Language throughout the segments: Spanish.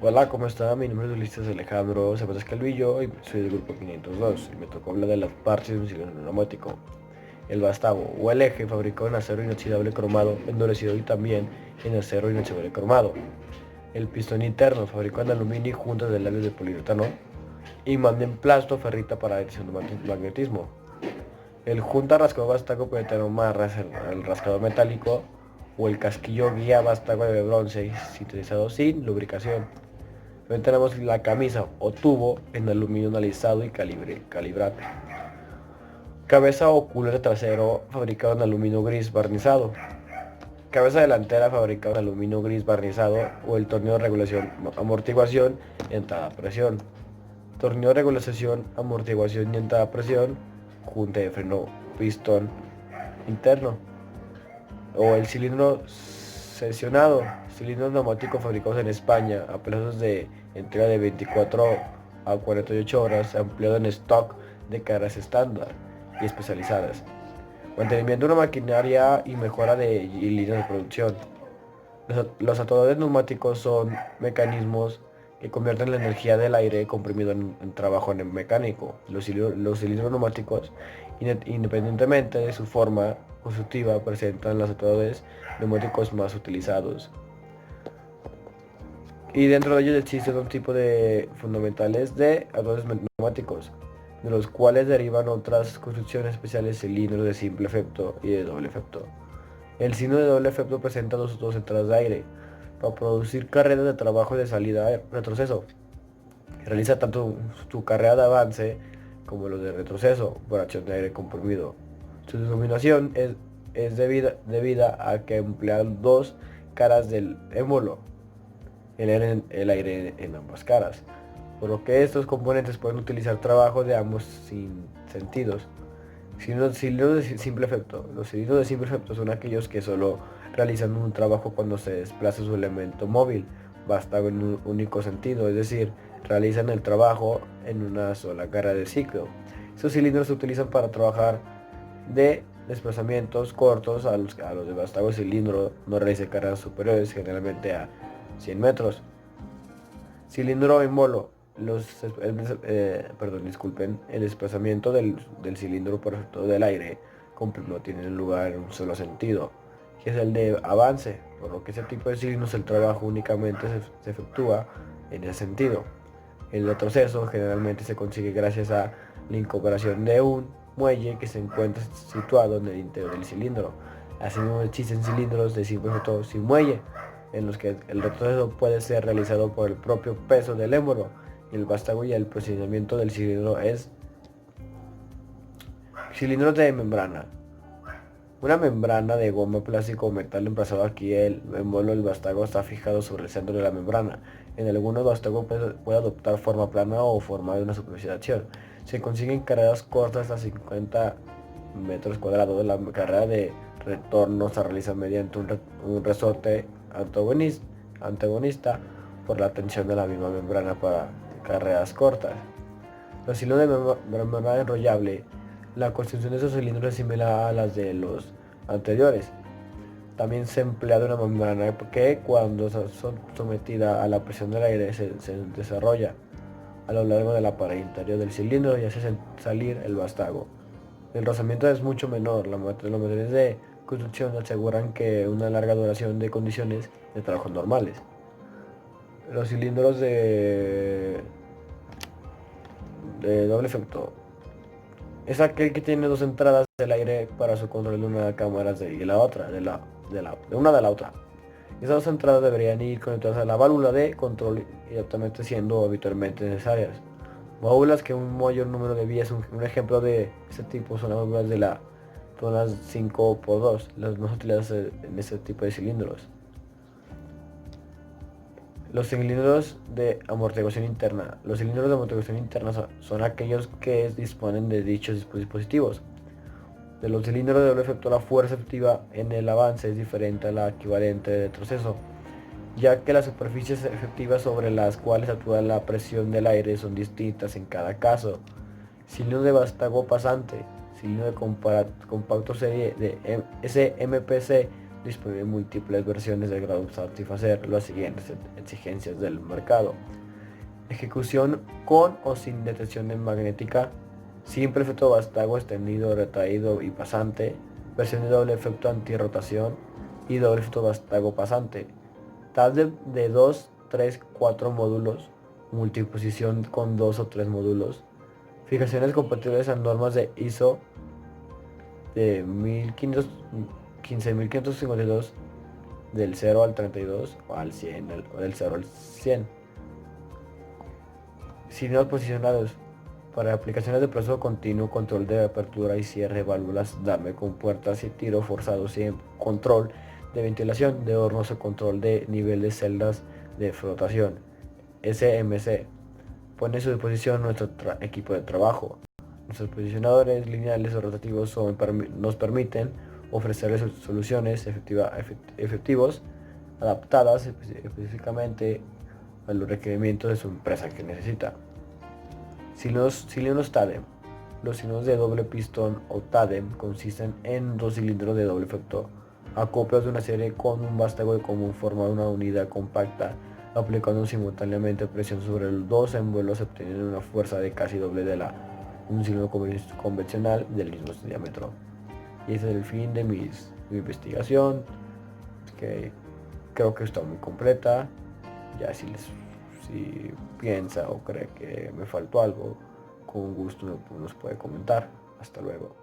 Hola, ¿cómo está? Mi nombre es Ulises Alejandro Zapatas Calvillo y soy del grupo 502 y me tocó hablar de las partes de un cilindro neumático. El vástago o el eje fabricado en acero inoxidable cromado, endurecido y también en acero inoxidable cromado. El pistón interno fabricado en aluminio y juntas de labios de poliuretano. Imán de emplasto ferrita para detección de magnetismo. El junta rascador vástago puede tener más el rascador metálico o el casquillo guía vástago de bronce sintetizado sin lubricación. También tenemos la camisa o tubo en aluminio analizado y calibrado. Cabeza o culete trasero fabricado en aluminio gris barnizado. Cabeza delantera fabricado en aluminio gris barnizado o el tornillo de regulación amortiguación y entrada a presión. Tornillo de regulación, amortiguación y entrada a presión. Junta de freno, pistón interno. O el cilindro sesionado, cilindros neumáticos fabricados en España a plazos de entrega de 24 a 48 horas, ampliado en stock de cargas estándar y especializadas. Mantenimiento de una maquinaria y mejora de líneas de producción. Los atadores neumáticos son mecanismos que convierten la energía del aire comprimido en trabajo mecánico. Los cilindros neumáticos, independientemente de su forma constructiva, presentan los atadores neumáticos más utilizados. Y dentro de ellos existen un tipo de fundamentales de atadores neumáticos, de los cuales derivan otras construcciones especiales, cilindros de simple efecto y de doble efecto. El cilindro de doble efecto presenta dos entradas de aire para producir carreras de trabajo y de salida de retroceso. Realiza tanto su carrera de avance como los de retroceso por acción de aire comprimido. Su denominación es debida a que emplea dos caras del émbolo, el aire en ambas caras, por lo que estos componentes pueden utilizar trabajo de ambos sin sentidos. Cilindros de simple efecto. Los cilindros de simple efecto son aquellos que solo realizan un trabajo cuando se desplaza su elemento móvil, basta en un único sentido, es decir, realizan el trabajo en una sola cara de ciclo. Estos cilindros se utilizan para trabajar de desplazamientos cortos a los de vástago cilindro no realice cargas superiores, generalmente a 100 metros. Cilindro en bolo. Disculpen, el desplazamiento del cilindro por efecto del aire comprimido tiene lugar en un solo sentido, que es el de avance, por lo que ese tipo de cilindros el trabajo únicamente se efectúa en ese sentido. El retroceso generalmente se consigue gracias a la incorporación de un muelle que se encuentra situado en el interior del cilindro. Asimismo existen cilindros de simple efecto sin muelle, en los que el retroceso puede ser realizado por el propio peso del émbolo y el vástago, y el procedimiento del cilindro es cilindros de membrana. Una membrana de goma, plástico o metal emplazado aquí el émbolo del vástago está fijado sobre el centro de la membrana. En algunos vástagos puede adoptar forma plana o forma de una superficie de acción. Se consiguen carreras cortas a 50 metros cuadrados. La carrera de retorno se realiza mediante un resorte antagonista por la tensión de la misma membrana para carreras cortas. Los cilindros de membrana enrollable. La construcción de esos cilindros es similar a las de los anteriores. También se emplea una membrana que cuando son sometida a la presión del aire se desarrolla a lo largo de la pared interior del cilindro y hace salir el vástago. El rozamiento es mucho menor. Los materiales de construcción aseguran que una larga duración de condiciones de trabajo normales. Los cilindros de doble efecto es aquel que tiene dos entradas del aire para su control de una cámara y la otra de una de la otra. Esas dos entradas deberían ir conectadas a la válvula de control y actualmente siendo habitualmente necesarias. Válvulas que un mayor número de vías, un ejemplo de este tipo son las válvulas de la zona 5x2, las más utilizadas en este tipo de cilindros. Los cilindros de amortiguación interna. Los cilindros de amortiguación interna son aquellos que disponen de dichos dispositivos. De los cilindros de doble efecto, la fuerza efectiva en el avance es diferente a la equivalente de retroceso, ya que las superficies efectivas sobre las cuales actúa la presión del aire son distintas en cada caso. Cilindro de vástago pasante. Cilindro de compacto serie de SMPC disponible en múltiples versiones del grado de satisfacer las siguientes exigencias del mercado: ejecución con o sin detección magnética, simple efecto vástago extendido, retraído y pasante, versión de doble efecto antirrotación y doble efecto vástago pasante, tab de 2, 3, 4 módulos, multiposición con 2 o 3 módulos, fijaciones compatibles a normas de ISO de 15552 del 0 al 32 o al 100 o del 0 al 100. Signos posicionados para aplicaciones de proceso continuo, control de apertura y cierre, válvulas, dame con puertas y tiro forzado, sin control de ventilación de hornos o control de nivel de celdas de flotación. SMC pone a su disposición nuestro equipo de trabajo. Nuestros posicionadores lineales o rotativos nos permiten ofrecerles soluciones efectivos adaptadas específicamente a los requerimientos de su empresa que necesita. Cilindros TADEM. Los cilindros de doble pistón o TADEM consisten en dos cilindros de doble efecto acoplados de una serie con un vástago de común forma una unidad compacta, aplicando simultáneamente presión sobre los dos envuelos, obteniendo una fuerza de casi doble de un cilindro convencional del mismo diámetro. Y ese es el fin de mi investigación, que creo que está muy completa. Ya si piensa o cree que me faltó algo, con gusto nos puede comentar. Hasta luego.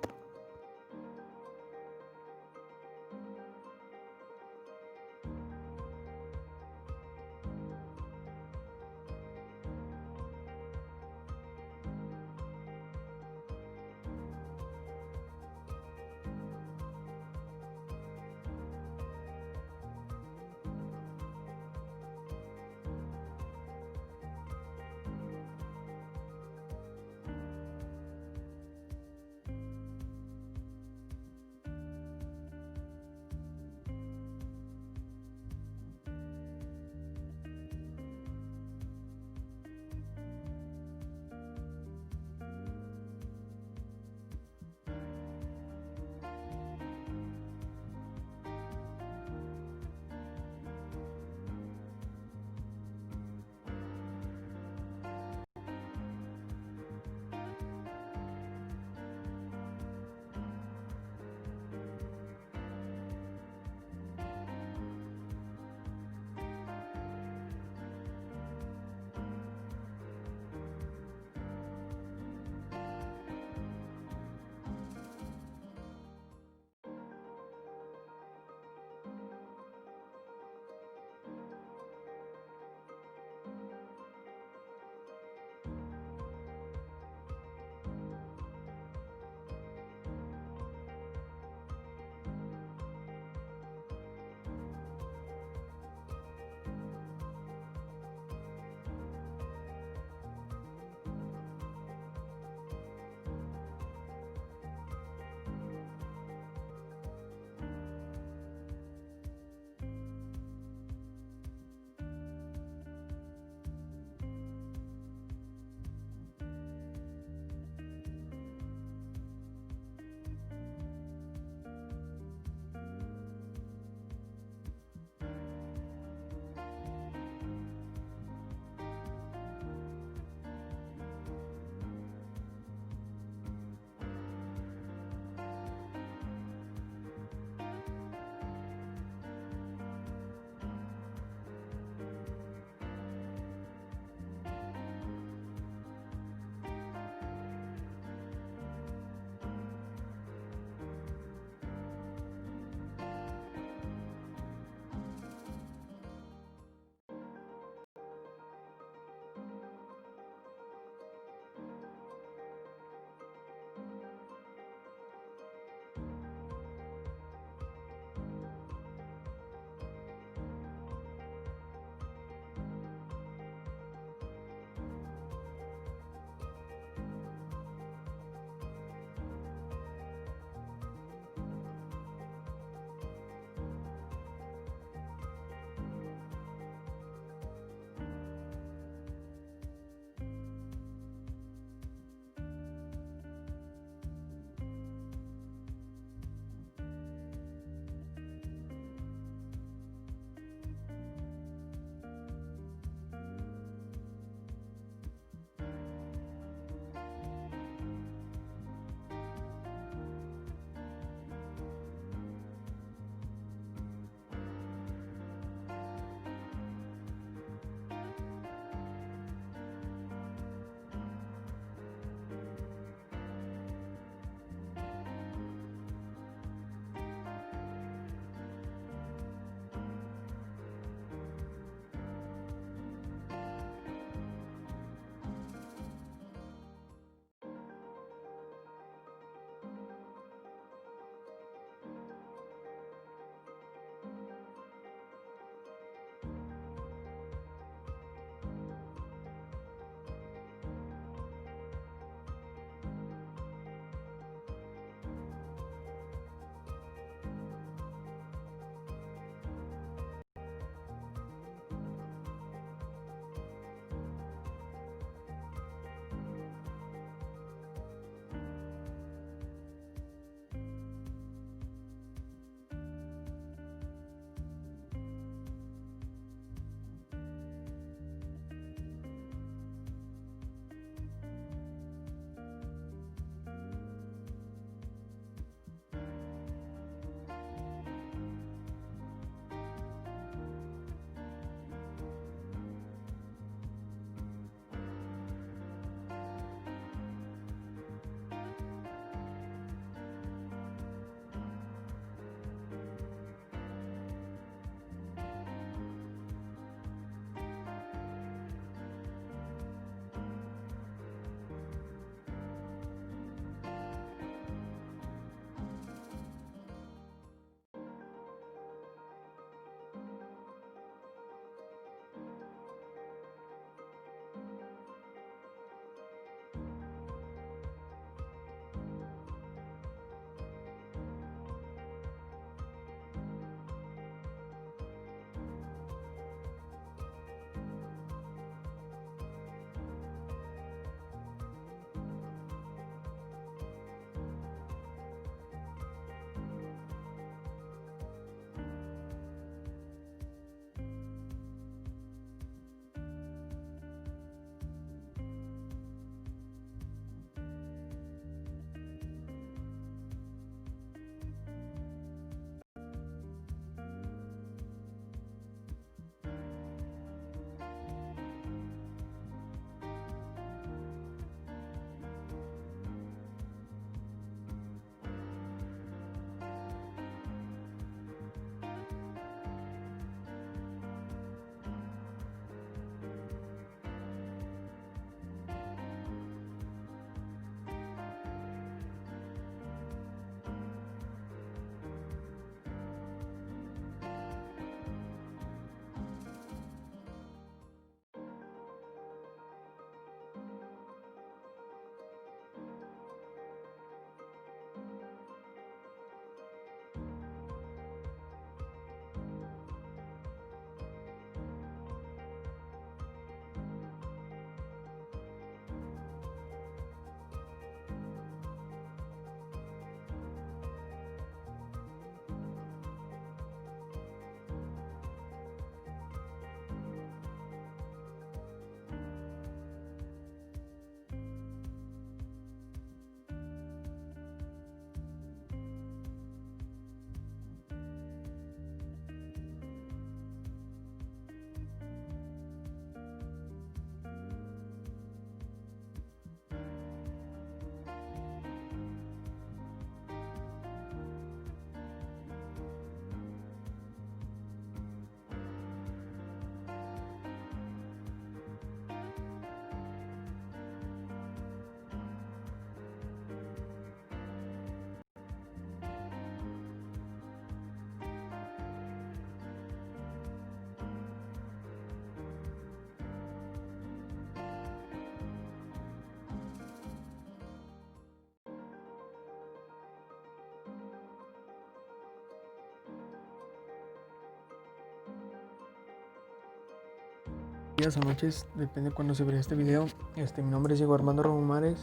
días o noches, depende cuando se vea este video. Mi nombre es Diego Armando Romares,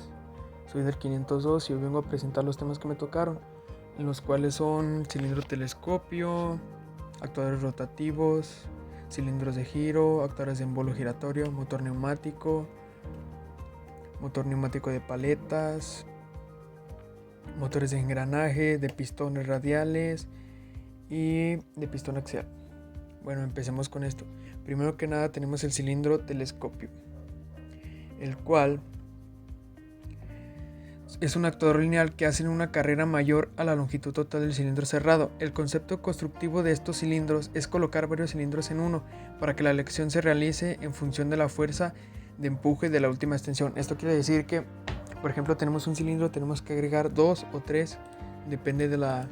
soy del 502 y hoy vengo a presentar los temas que me tocaron, en los cuales son cilindro telescopio, actuadores rotativos, cilindros de giro, actuadores de embolo giratorio, motor neumático de paletas, motores de engranaje, de pistones radiales y de pistón axial. Bueno, empecemos con esto. Primero que nada tenemos el cilindro telescopio, el cual es un actuador lineal que hace una carrera mayor a la longitud total del cilindro cerrado. El concepto constructivo de estos cilindros es colocar varios cilindros en uno para que la elección se realice en función de la fuerza de empuje de la última extensión. Esto quiere decir que, por ejemplo, tenemos un cilindro, tenemos que agregar 2 o 3, depende de la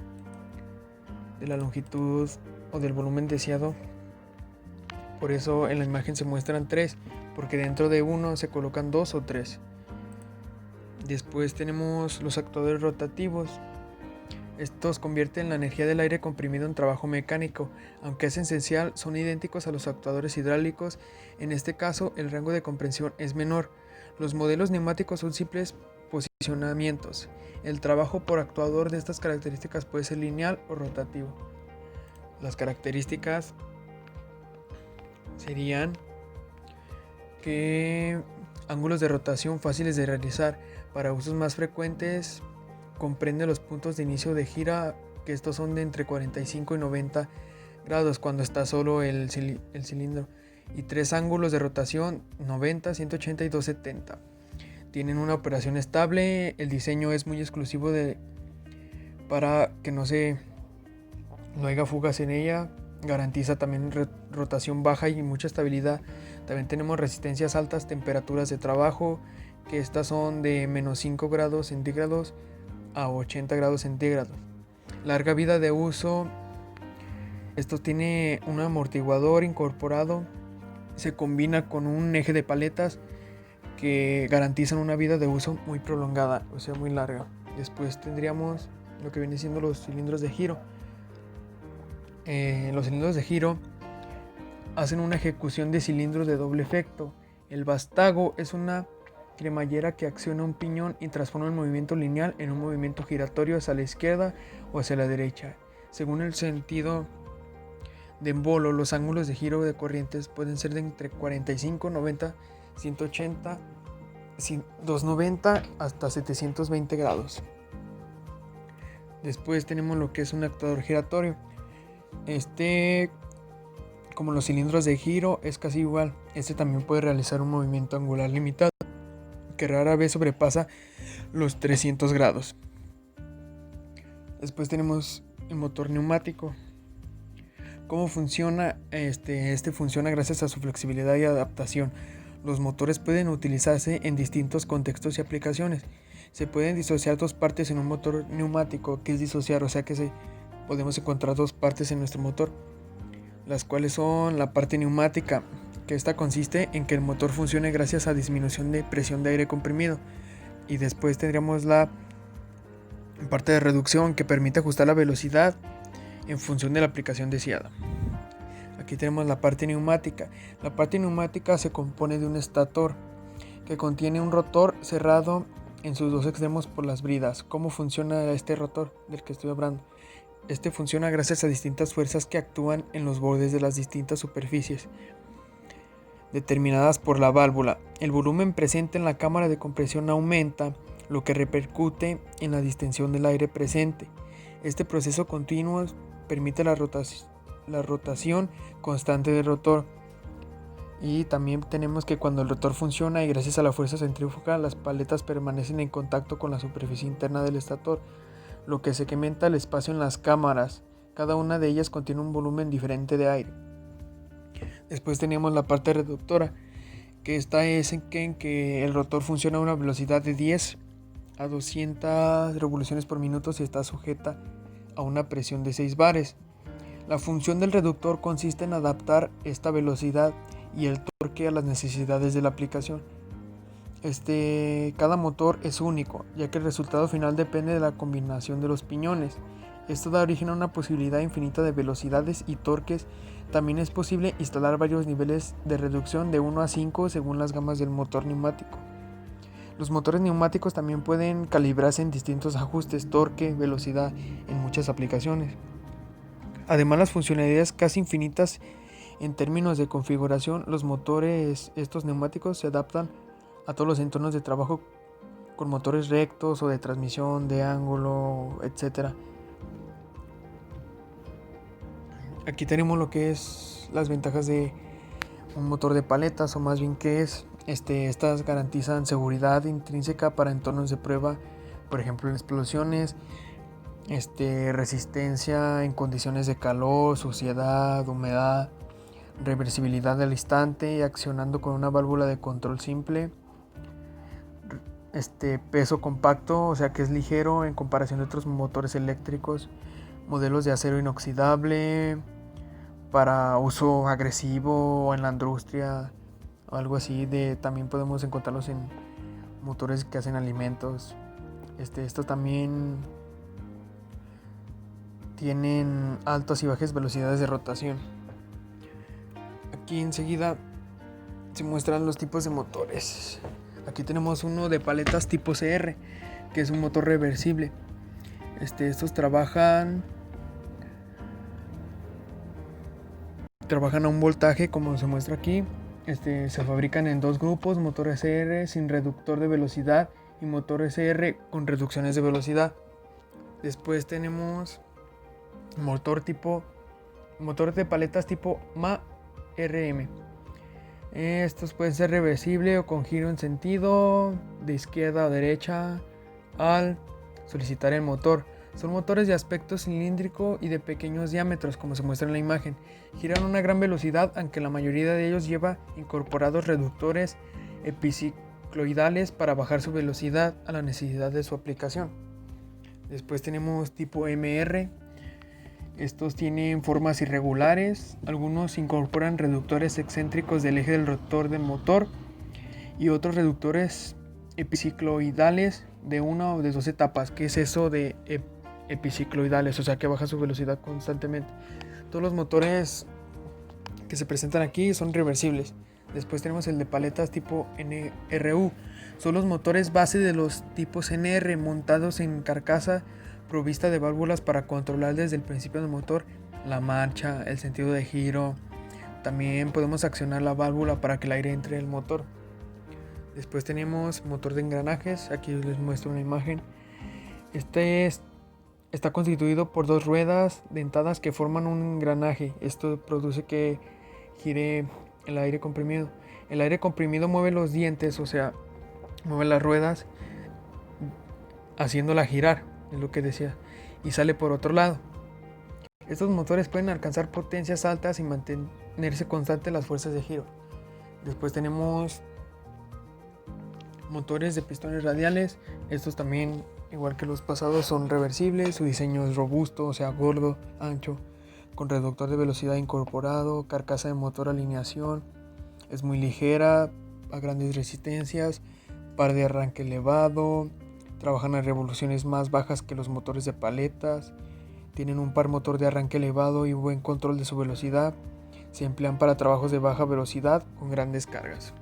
longitud o del volumen deseado. Por eso en la imagen se muestran 3, porque dentro de uno se colocan 2 o 3. Después tenemos los actuadores rotativos. Estos convierten la energía del aire comprimido en trabajo mecánico. Aunque es esencial, son idénticos a los actuadores hidráulicos. En este caso, el rango de comprensión es menor. Los modelos neumáticos son simples posicionamientos. El trabajo por actuador de estas características puede ser lineal o rotativo. Las características serían que ángulos de rotación fáciles de realizar. Para usos más frecuentes comprende los puntos de inicio de gira, que estos son de entre 45 y 90 grados cuando está solo el cilindro, y 3 ángulos de rotación, 90, 180 y 270. Tienen una operación estable. El diseño es muy exclusivo para que no haya fugas en ella. Garantiza también rotación baja y mucha estabilidad. También tenemos resistencias a altas temperaturas de trabajo, que estas son de menos 5 grados centígrados a 80 grados centígrados. Larga vida de uso. Esto tiene un amortiguador incorporado. Se combina con un eje de paletas que garantizan una vida de uso muy prolongada, o sea, muy larga. Después tendríamos lo que viene siendo los cilindros de giro. Los cilindros de giro hacen una ejecución de cilindros de doble efecto. El vástago es una cremallera que acciona un piñón y transforma el movimiento lineal en un movimiento giratorio hacia la izquierda o hacia la derecha. Según el sentido de embolo, los ángulos de giro de corrientes pueden ser de entre 45, 90, 180, 290 hasta 720 grados. Después tenemos lo que es un actuador giratorio. Como los cilindros de giro, es casi igual. También puede realizar un movimiento angular limitado, que rara vez sobrepasa los 300 grados. Después tenemos el motor neumático. ¿Cómo funciona? Funciona gracias a su flexibilidad y adaptación. Los motores pueden utilizarse en distintos contextos y aplicaciones. Se pueden disociar dos partes en un motor neumático, que es disociar, o sea que podemos encontrar dos partes en nuestro motor, las cuales son la parte neumática, que esta consiste en que el motor funcione gracias a disminución de presión de aire comprimido, y después tendríamos la parte de reducción, que permite ajustar la velocidad en función de la aplicación deseada. Aquí tenemos la parte neumática. La parte neumática se compone de un estator que contiene un rotor cerrado en sus dos extremos por las bridas. ¿Cómo funciona este rotor del que estoy hablando? Funciona gracias a distintas fuerzas que actúan en los bordes de las distintas superficies determinadas por la válvula. El volumen presente en la cámara de compresión aumenta, lo que repercute en la distensión del aire presente. Este proceso continuo permite la rotación constante del rotor. Y también tenemos que cuando el rotor funciona y gracias a la fuerza centrífuga, las paletas permanecen en contacto con la superficie interna del estator, lo que se incrementa el espacio en las cámaras. Cada una de ellas contiene un volumen diferente de aire. Después tenemos la parte reductora, que esta es en que el rotor funciona a una velocidad de 10 a 200 revoluciones por minuto y está sujeta a una presión de 6 bares. La función del reductor consiste en adaptar esta velocidad y el torque a las necesidades de la aplicación. Cada motor es único, ya que el resultado final depende de la combinación de los piñones. Esto da origen a una posibilidad infinita de velocidades y torques. También es posible instalar varios niveles de reducción de 1 a 5 según las gamas del motor neumático. Los motores neumáticos también pueden calibrarse en distintos ajustes, torque, velocidad, en muchas aplicaciones. Además, las funcionalidades casi infinitas en términos de configuración, los motores, estos neumáticos, se adaptan a todos los entornos de trabajo con motores rectos o de transmisión, de ángulo, etc. Aquí tenemos lo que es las ventajas de un motor de paletas, o más bien que es, estas garantizan seguridad intrínseca para entornos de prueba, por ejemplo en explosiones, resistencia en condiciones de calor, suciedad, humedad, reversibilidad al instante, accionando con una válvula de control simple, peso compacto, o sea que es ligero en comparación de otros motores eléctricos, modelos de acero inoxidable para uso agresivo o en la industria o algo así. También podemos encontrarlos en motores que hacen alimentos. Estos también tienen altas y bajas velocidades de rotación. Aquí enseguida se muestran los tipos de motores. Aquí tenemos uno de paletas tipo CR, que es un motor reversible. Estos trabajan a un voltaje, como se muestra aquí. Se fabrican en dos grupos: motor SR sin reductor de velocidad y motor SR con reducciones de velocidad. Después tenemos motor de paletas tipo MA-RM. Estos pueden ser reversible o con giro en sentido de izquierda a derecha al solicitar el motor. Son motores de aspecto cilíndrico y de pequeños diámetros, como se muestra en la imagen. Giran a una gran velocidad, aunque la mayoría de ellos lleva incorporados reductores epicicloidales para bajar su velocidad a la necesidad de su aplicación. Después tenemos tipo MR. Estos tienen formas irregulares. Algunos incorporan reductores excéntricos del eje del rotor del motor y otros reductores epicicloidales de una o de dos etapas. ¿Qué es eso de epicicloidales? O sea, que baja su velocidad constantemente. Todos los motores que se presentan aquí son reversibles. Después tenemos el de paletas tipo NRU. Son los motores base de los tipos NR, montados en carcasa provista de válvulas para controlar desde el principio del motor la marcha, el sentido de giro. También podemos accionar la válvula para que el aire entre en el motor. Después tenemos motor de engranajes. Aquí les muestro una imagen. Está constituido por dos ruedas dentadas que forman un engranaje. Esto produce que gire el aire comprimido. El aire comprimido mueve los dientes, o sea, mueve las ruedas haciéndola girar, es lo que decía, y sale por otro lado. Estos motores pueden alcanzar potencias altas y mantenerse constantes las fuerzas de giro. Después tenemos motores de pistones radiales. Estos también, igual que los pasados, son reversibles. Su diseño es robusto, o sea, gordo, ancho, con reductor de velocidad incorporado, carcasa de motor alineación. Es muy ligera, a grandes resistencias, par de arranque elevado. Trabajan a revoluciones más bajas que los motores de paletas. Tienen un par motor de arranque elevado y buen control de su velocidad. Se emplean para trabajos de baja velocidad con grandes cargas.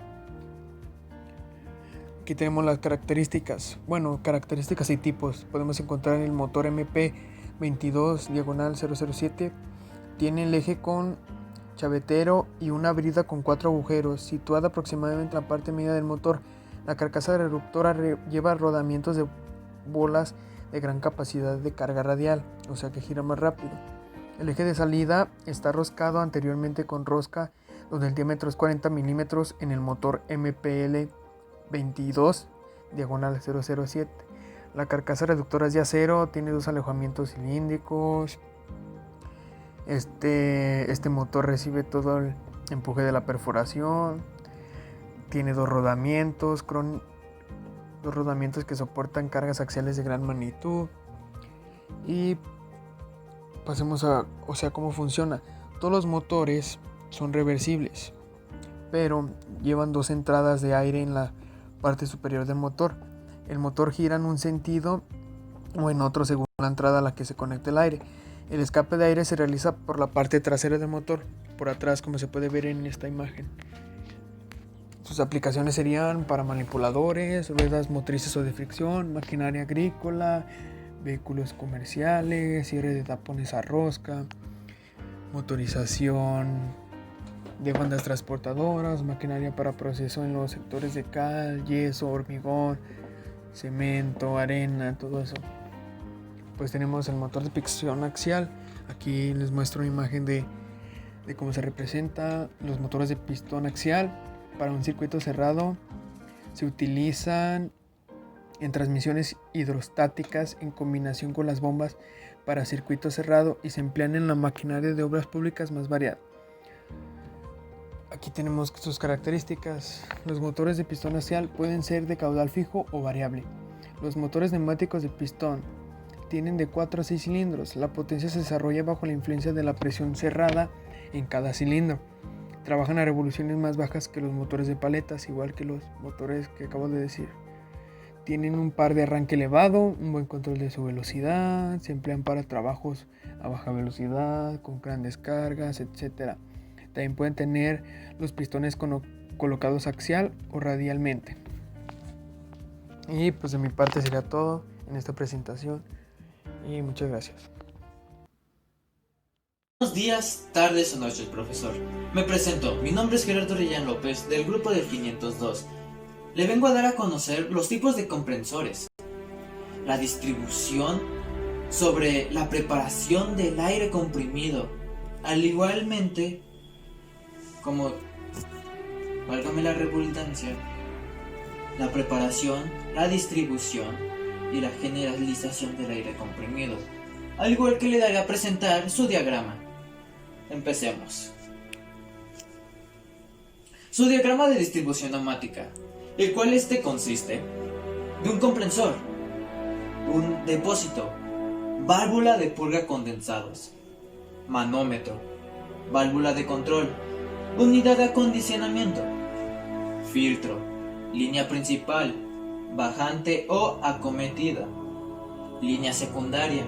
Aquí tenemos las características. Bueno, características y tipos. Podemos encontrar el motor MP22/007. Tiene el eje con chavetero y una brida con 4 agujeros, situada aproximadamente en la parte media del motor. La carcasa reductora lleva rodamientos de bolas de gran capacidad de carga radial, o sea que gira más rápido. El eje de salida está roscado anteriormente con rosca, donde el diámetro es 40 milímetros en el motor MPL22/007. La carcasa reductora es de acero, tiene dos alojamientos cilíndricos. Este motor recibe todo el empuje de la perforación. Tiene dos rodamientos que soportan cargas axiales de gran magnitud. Y pasemos a, cómo funciona. Todos los motores son reversibles, pero llevan dos entradas de aire en la parte superior del motor. El motor gira en un sentido o en otro según la entrada a la que se conecte el aire. El escape de aire se realiza por la parte trasera del motor, por atrás, como se puede ver en esta imagen. Sus aplicaciones serían para manipuladores, ruedas motrices o de fricción, maquinaria agrícola, vehículos comerciales, cierre de tapones a rosca, motorización de bandas transportadoras, maquinaria para proceso en los sectores de cal, yeso, hormigón, cemento, arena, todo eso. Pues tenemos el motor de picción axial. Aquí les muestro una imagen de cómo se representa los motores de pistón axial. Para un circuito cerrado se utilizan en transmisiones hidrostáticas en combinación con las bombas para circuito cerrado y se emplean en la maquinaria de obras públicas más variada. Aquí tenemos sus características. Los motores de pistón axial pueden ser de caudal fijo o variable. Los motores neumáticos de pistón tienen de 4 a 6 cilindros. La potencia se desarrolla bajo la influencia de la presión cerrada en cada cilindro. Trabajan a revoluciones más bajas que los motores de paletas, igual que los motores que acabo de decir. Tienen un par de arranque elevado, un buen control de su velocidad, se emplean para trabajos a baja velocidad, con grandes cargas, etc. También pueden tener los pistones colocados axial o radialmente. Y pues de mi parte sería todo en esta presentación y muchas gracias. Buenos días, tardes o noches, profesor. Me presento, mi nombre es Gerardo Reyán López, del grupo del 502. Le vengo a dar a conocer los tipos de comprensores, la distribución sobre la preparación del aire comprimido, al igualmente como, válgame la redundancia, la preparación, la distribución y la generalización del aire comprimido, al igual que le daré a presentar su diagrama. Empecemos. Su diagrama de distribución neumática, el cual consiste de un compresor, un depósito, válvula de purga condensados, manómetro, válvula de control, unidad de acondicionamiento, filtro, línea principal, bajante o acometida, línea secundaria,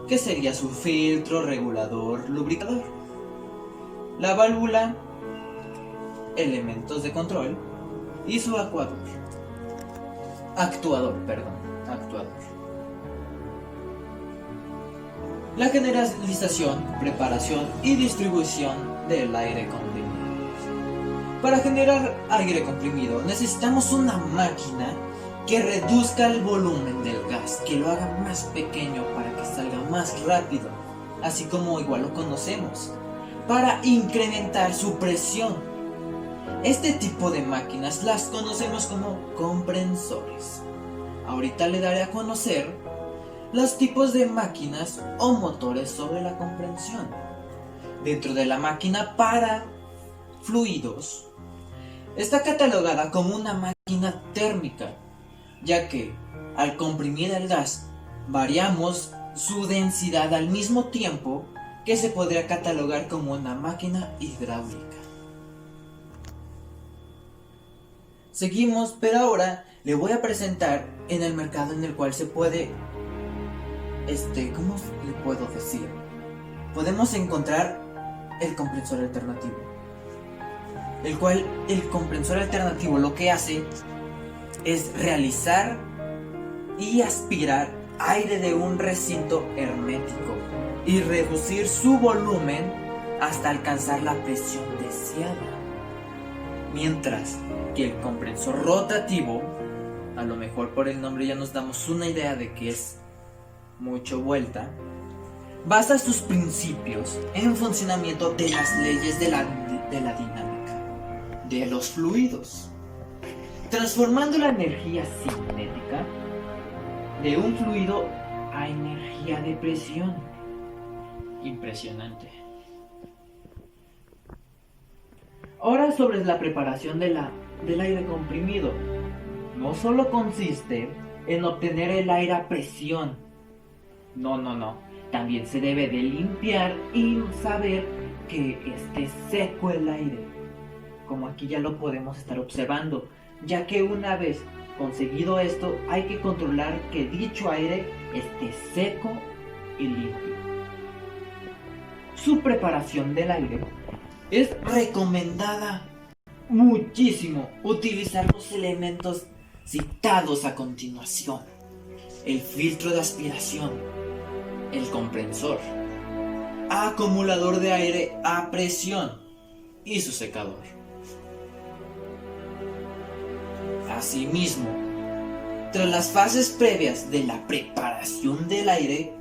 que sería su filtro, regulador, lubricador, la válvula, elementos de control y su actuador. La generalización, preparación y distribución del aire comprimido. Para generar aire comprimido necesitamos una máquina que reduzca el volumen del gas, que lo haga más pequeño para que salga más rápido, así como igual lo conocemos, para incrementar su presión. Este tipo de máquinas las conocemos como comprensores. Ahorita le daré a conocer los tipos de máquinas o motores sobre la comprensión. Dentro de la máquina para fluidos, está catalogada como una máquina térmica, ya que al comprimir el gas variamos su densidad al mismo tiempo que se podría catalogar como una máquina hidráulica. Seguimos, pero ahora le voy a presentar en el mercado en el cual se puede, ¿cómo le puedo decir? Podemos encontrar el compresor alternativo, el cual el compresor alternativo lo que hace es realizar y aspirar aire de un recinto hermético y reducir su volumen hasta alcanzar la presión deseada. Mientras que el compresor rotativo, a lo mejor por el nombre ya nos damos una idea de que es mucho vuelta, basa sus principios en funcionamiento de las leyes de la dinámica de los fluidos, transformando la energía cinética de un fluido a energía de presión. Impresionante. Ahora sobre la preparación del aire comprimido. No solo consiste en obtener el aire a presión. No. También se debe de limpiar y saber que esté seco el aire, como aquí ya lo podemos estar observando, ya que una vez conseguido esto hay que controlar que dicho aire esté seco y limpio. Su preparación del aire es recomendada muchísimo utilizar los elementos citados a continuación: el filtro de aspiración, el compresor, acumulador de aire a presión y su secador. Asimismo, tras las fases previas de la preparación del aire,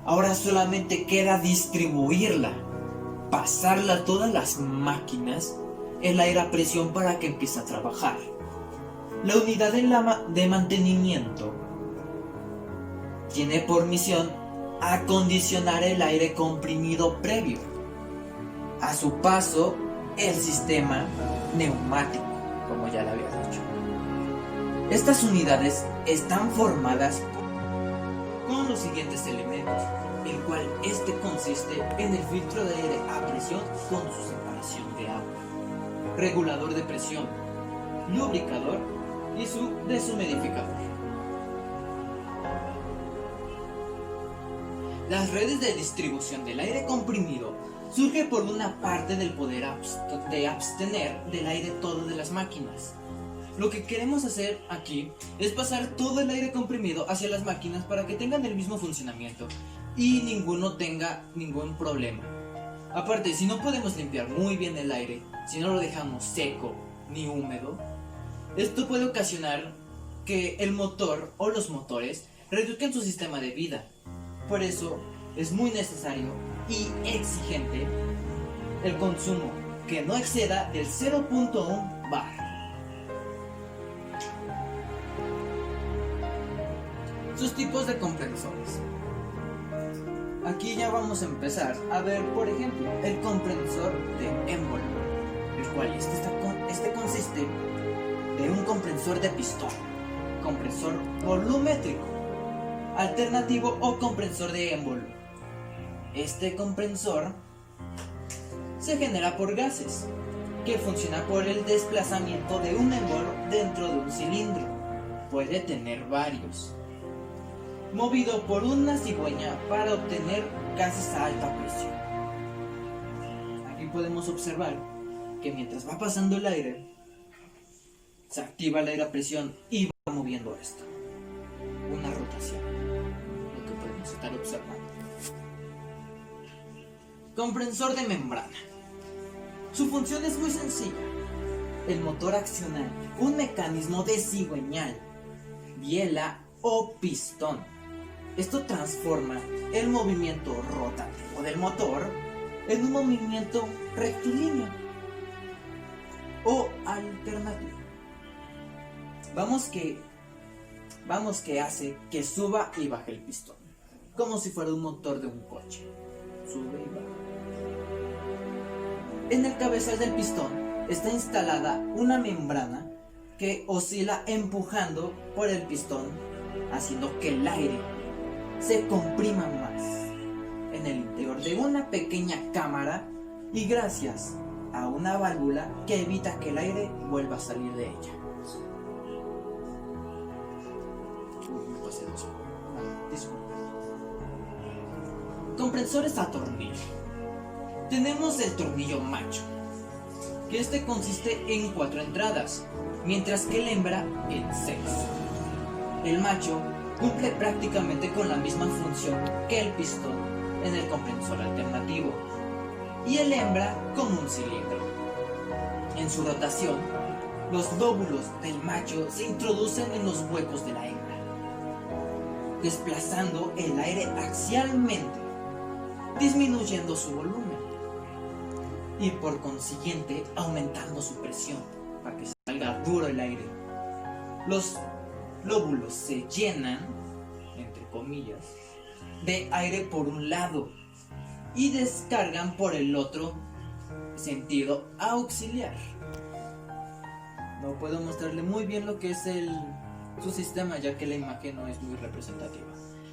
ahora solamente queda distribuirla, pasarla a todas las máquinas, el aire a presión para que empiece a trabajar. La unidad de mantenimiento tiene por misión acondicionar el aire comprimido previo a su paso el sistema neumático, como ya lo había dicho. Estas unidades están formadas con los siguientes elementos, el cual consiste en el filtro de aire a presión con su separación de agua, regulador de presión, lubricador y su deshumidificador. Las redes de distribución del aire comprimido surge por una parte del poder de abstener del aire todo de las máquinas. Lo que queremos hacer aquí es pasar todo el aire comprimido hacia las máquinas para que tengan el mismo funcionamiento y ninguno tenga ningún problema. Aparte, si no podemos limpiar muy bien el aire, si no lo dejamos seco ni húmedo, esto puede ocasionar que el motor o los motores reduzcan su sistema de vida. Por eso es muy necesario y exigente el consumo que no exceda del 0.1 bar. Sus tipos de compresores. Aquí ya vamos a empezar a ver, por ejemplo, el compresor de Envolver, el cual este consiste de un compresor de pistón, compresor volumétrico, alternativo o compresor de Envolver. Este compresor se genera por gases, que funciona por el desplazamiento de un envolver dentro de un cilindro. Puede tener varios. Movido por una cigüeña para obtener gases a alta presión. Aquí podemos observar que mientras va pasando el aire, se activa el aire a presión y va moviendo esto. Una rotación, lo que podemos estar observando. Compresor de membrana. Su función es muy sencilla. El motor acciona un mecanismo de cigüeñal, biela o pistón. Esto transforma el movimiento rotativo del motor en un movimiento rectilíneo o alternativo. Vamos que hace que suba y baje el pistón, como si fuera un motor de un coche. Sube y baja. En el cabezal del pistón está instalada una membrana que oscila empujando por el pistón, haciendo que el aire se comprima más en el interior de una pequeña cámara y gracias a una válvula que evita que el aire vuelva a salir de ella. Compresores a tornillo. Tenemos el tornillo macho, que este consiste en 4 entradas, mientras que el hembra en 6. El macho cumple prácticamente con la misma función que el pistón en el compresor alternativo y el hembra como un cilindro. En su rotación, los lóbulos del macho se introducen en los huecos de la hembra, desplazando el aire axialmente, disminuyendo su volumen y por consiguiente aumentando su presión para que salga duro el aire. Los lóbulos se llenan, entre comillas, de aire por un lado y descargan por el otro sentido auxiliar. No puedo mostrarle muy bien lo que es su sistema, ya que la imagen no es muy representativa.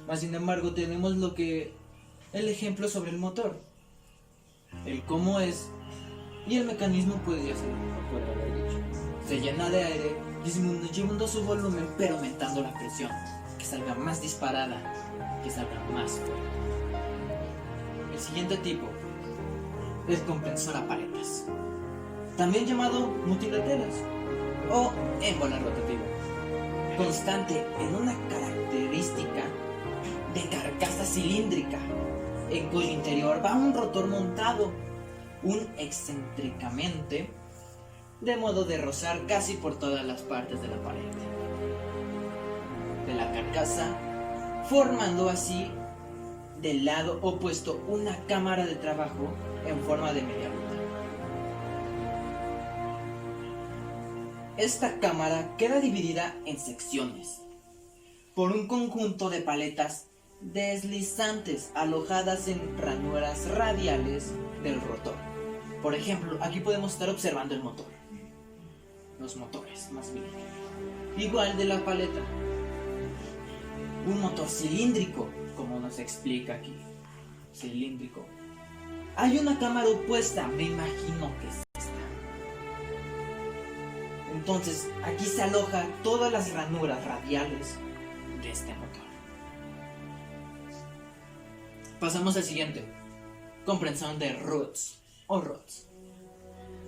Mas sin embargo tenemos el ejemplo sobre el motor, el cómo es, y el mecanismo pues ya se lo puedo haber dicho. Se llena de aire, disminuyendo su volumen pero aumentando la presión. que salga más disparada, que salga más fuerte. El siguiente tipo, el compresor a paletas, también llamado multilateras o émbola rotativa, constante en una característica de carcasa cilíndrica, en cuyo interior va un rotor montado, un excéntricamente, de modo de rozar casi por todas las partes de la pared de la carcasa, formando así del lado opuesto una cámara de trabajo en forma de media luna. Esta cámara queda dividida en secciones por un conjunto de paletas deslizantes alojadas en ranuras radiales del rotor. Por ejemplo, aquí podemos estar observando el motor, los motores más bien, igual de la paleta, un motor cilíndrico, como nos explica aquí, cilíndrico. Hay una cámara opuesta, me imagino que es esta. Entonces, aquí se aloja todas las ranuras radiales de este motor. Pasamos al siguiente, comprensión de rods o rods.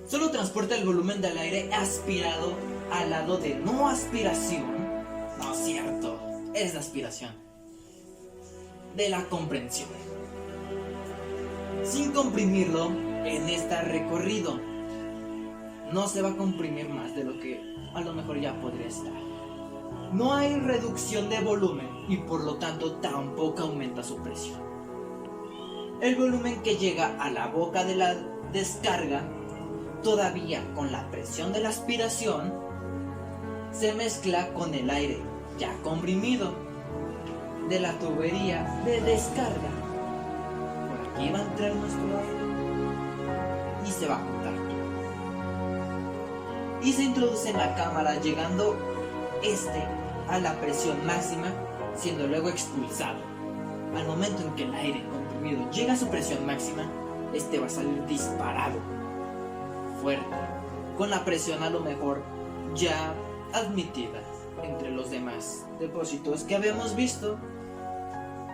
Solo transporta el volumen del aire aspirado al lado de no aspiración, no es cierto, es la aspiración, de la comprensión, sin comprimirlo en este recorrido. No se va a comprimir más de lo que a lo mejor ya podría estar. No hay reducción de volumen y por lo tanto tampoco aumenta su presión. El volumen que llega a la boca de la descarga, todavía con la presión de la aspiración, se mezcla con el aire ya comprimido de la tubería de descarga. Por aquí va a entrar nuestro aire y se va a juntar todo. Y se introduce en la cámara, llegando a la presión máxima, siendo luego expulsado. Al momento en que el aire comprimido llega a su presión máxima, va a salir disparado, fuerte, con la presión a lo mejor ya admitida entre los demás depósitos que habíamos visto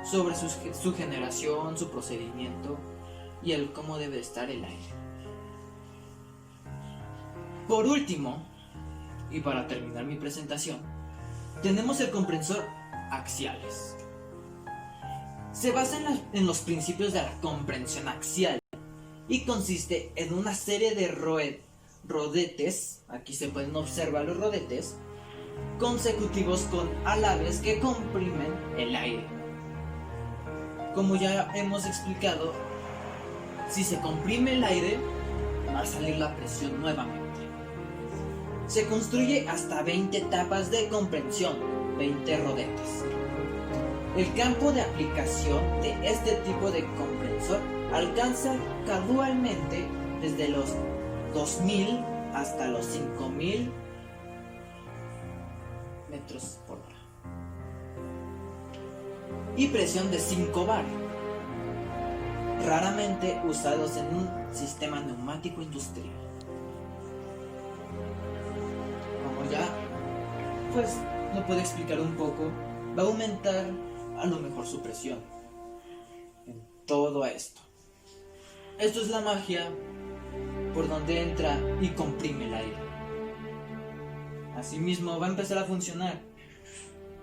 sobre su generación, su procedimiento y el cómo debe estar el aire. Por último, y para terminar mi presentación, tenemos el compresor axiales. Se basa en los principios de la comprensión axial y consiste en una serie de rodetes, aquí se pueden observar los rodetes, consecutivos con alaves que comprimen el aire. Como ya hemos explicado, si se comprime el aire, va a salir la presión nuevamente. Se construye hasta 20 etapas de comprensión, 20 rodetes. El campo de aplicación de este tipo de compresor alcanza gradualmente desde los 2000 hasta los 5000 metros por hora y presión de 5 bar, raramente usados en un sistema neumático industrial. Como ya pues lo puedo explicar un poco, va a aumentar a lo mejor su presión en todo esto. Esto es la magia por donde entra y comprime el aire. Asimismo va a empezar a funcionar.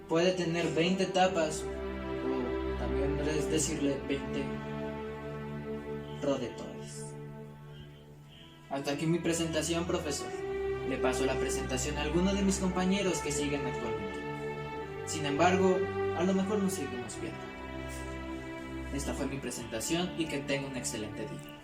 Puede tener 20 etapas o también decirle 20 rodetores. Hasta aquí mi presentación, profesor. Le paso la presentación a alguno de mis compañeros que siguen actualmente. Sin embargo, a lo mejor nos seguimos viendo. Esta fue mi presentación y que tenga un excelente día.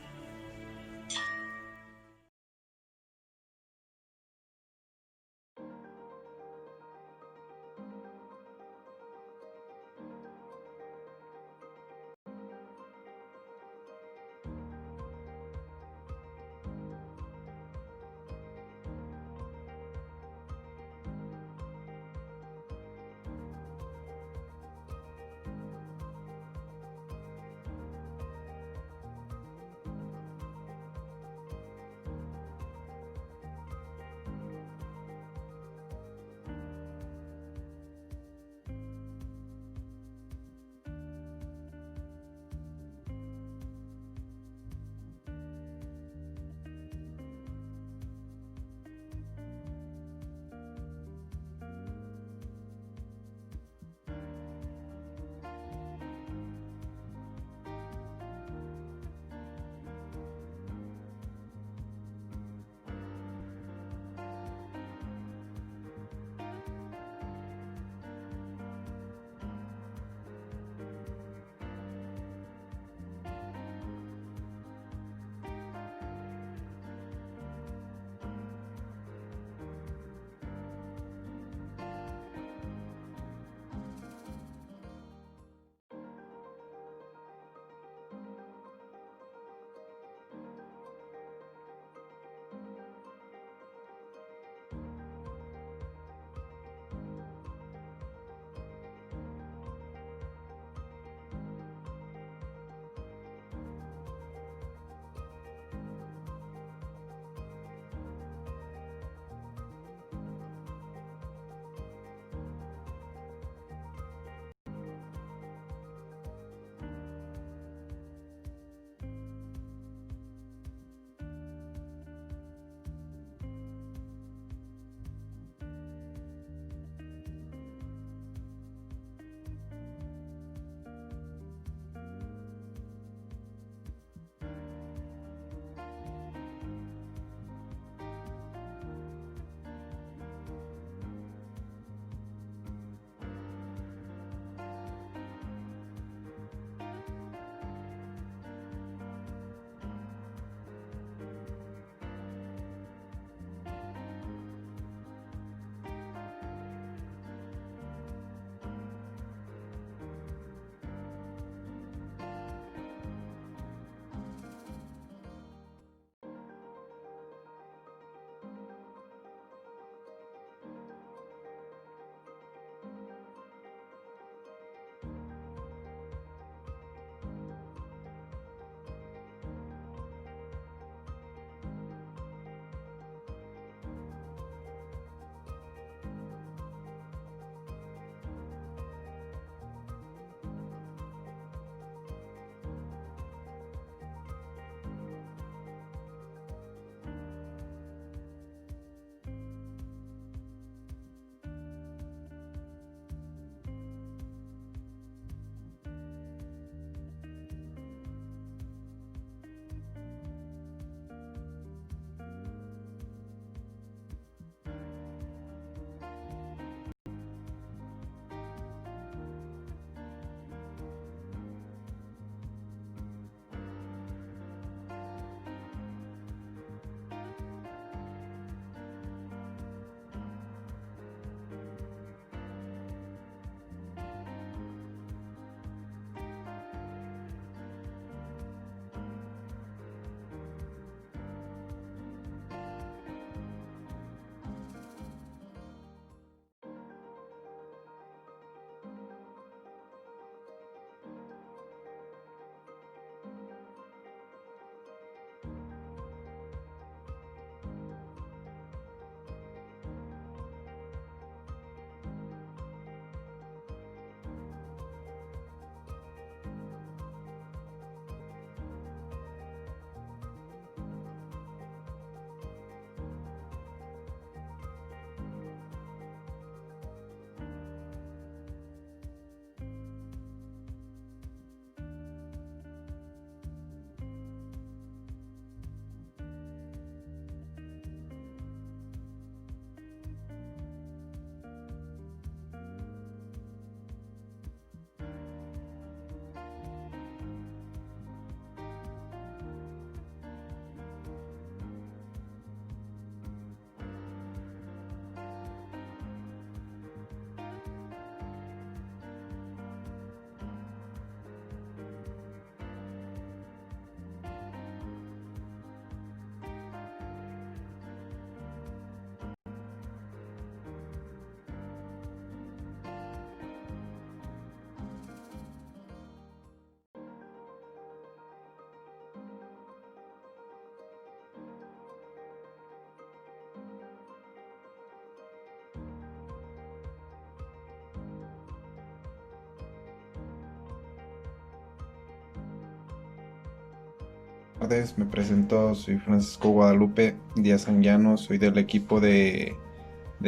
Tardes, me presento, soy Francisco Guadalupe Díaz Anguiano, soy del equipo de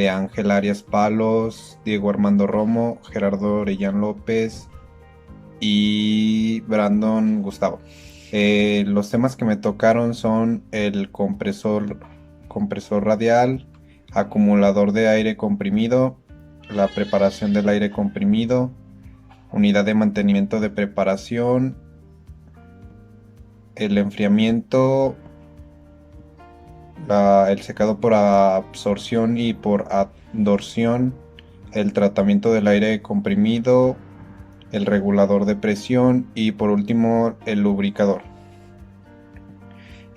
Ángel Arias Palos, Diego Armando Romo, Gerardo Orellán López y Brandon Gustavo. Los temas que me tocaron son el compresor radial, acumulador de aire comprimido, la preparación del aire comprimido, unidad de mantenimiento de preparación, el enfriamiento, el secado por absorción y por adsorción, el tratamiento del aire comprimido, el regulador de presión y por último el lubricador.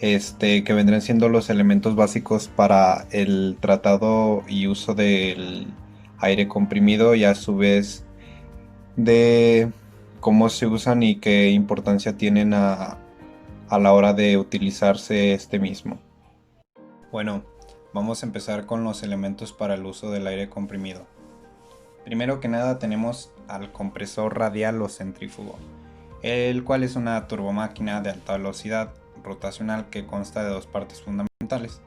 Que vendrán siendo los elementos básicos para el tratado y uso del aire comprimido, y a su vez de cómo se usan y qué importancia tienen a la hora de utilizarse este mismo. Bueno, vamos a empezar con los elementos para el uso del aire comprimido. Primero que nada tenemos al compresor radial o centrífugo, el cual es una turbomáquina de alta velocidad rotacional que consta de dos partes fundamentales.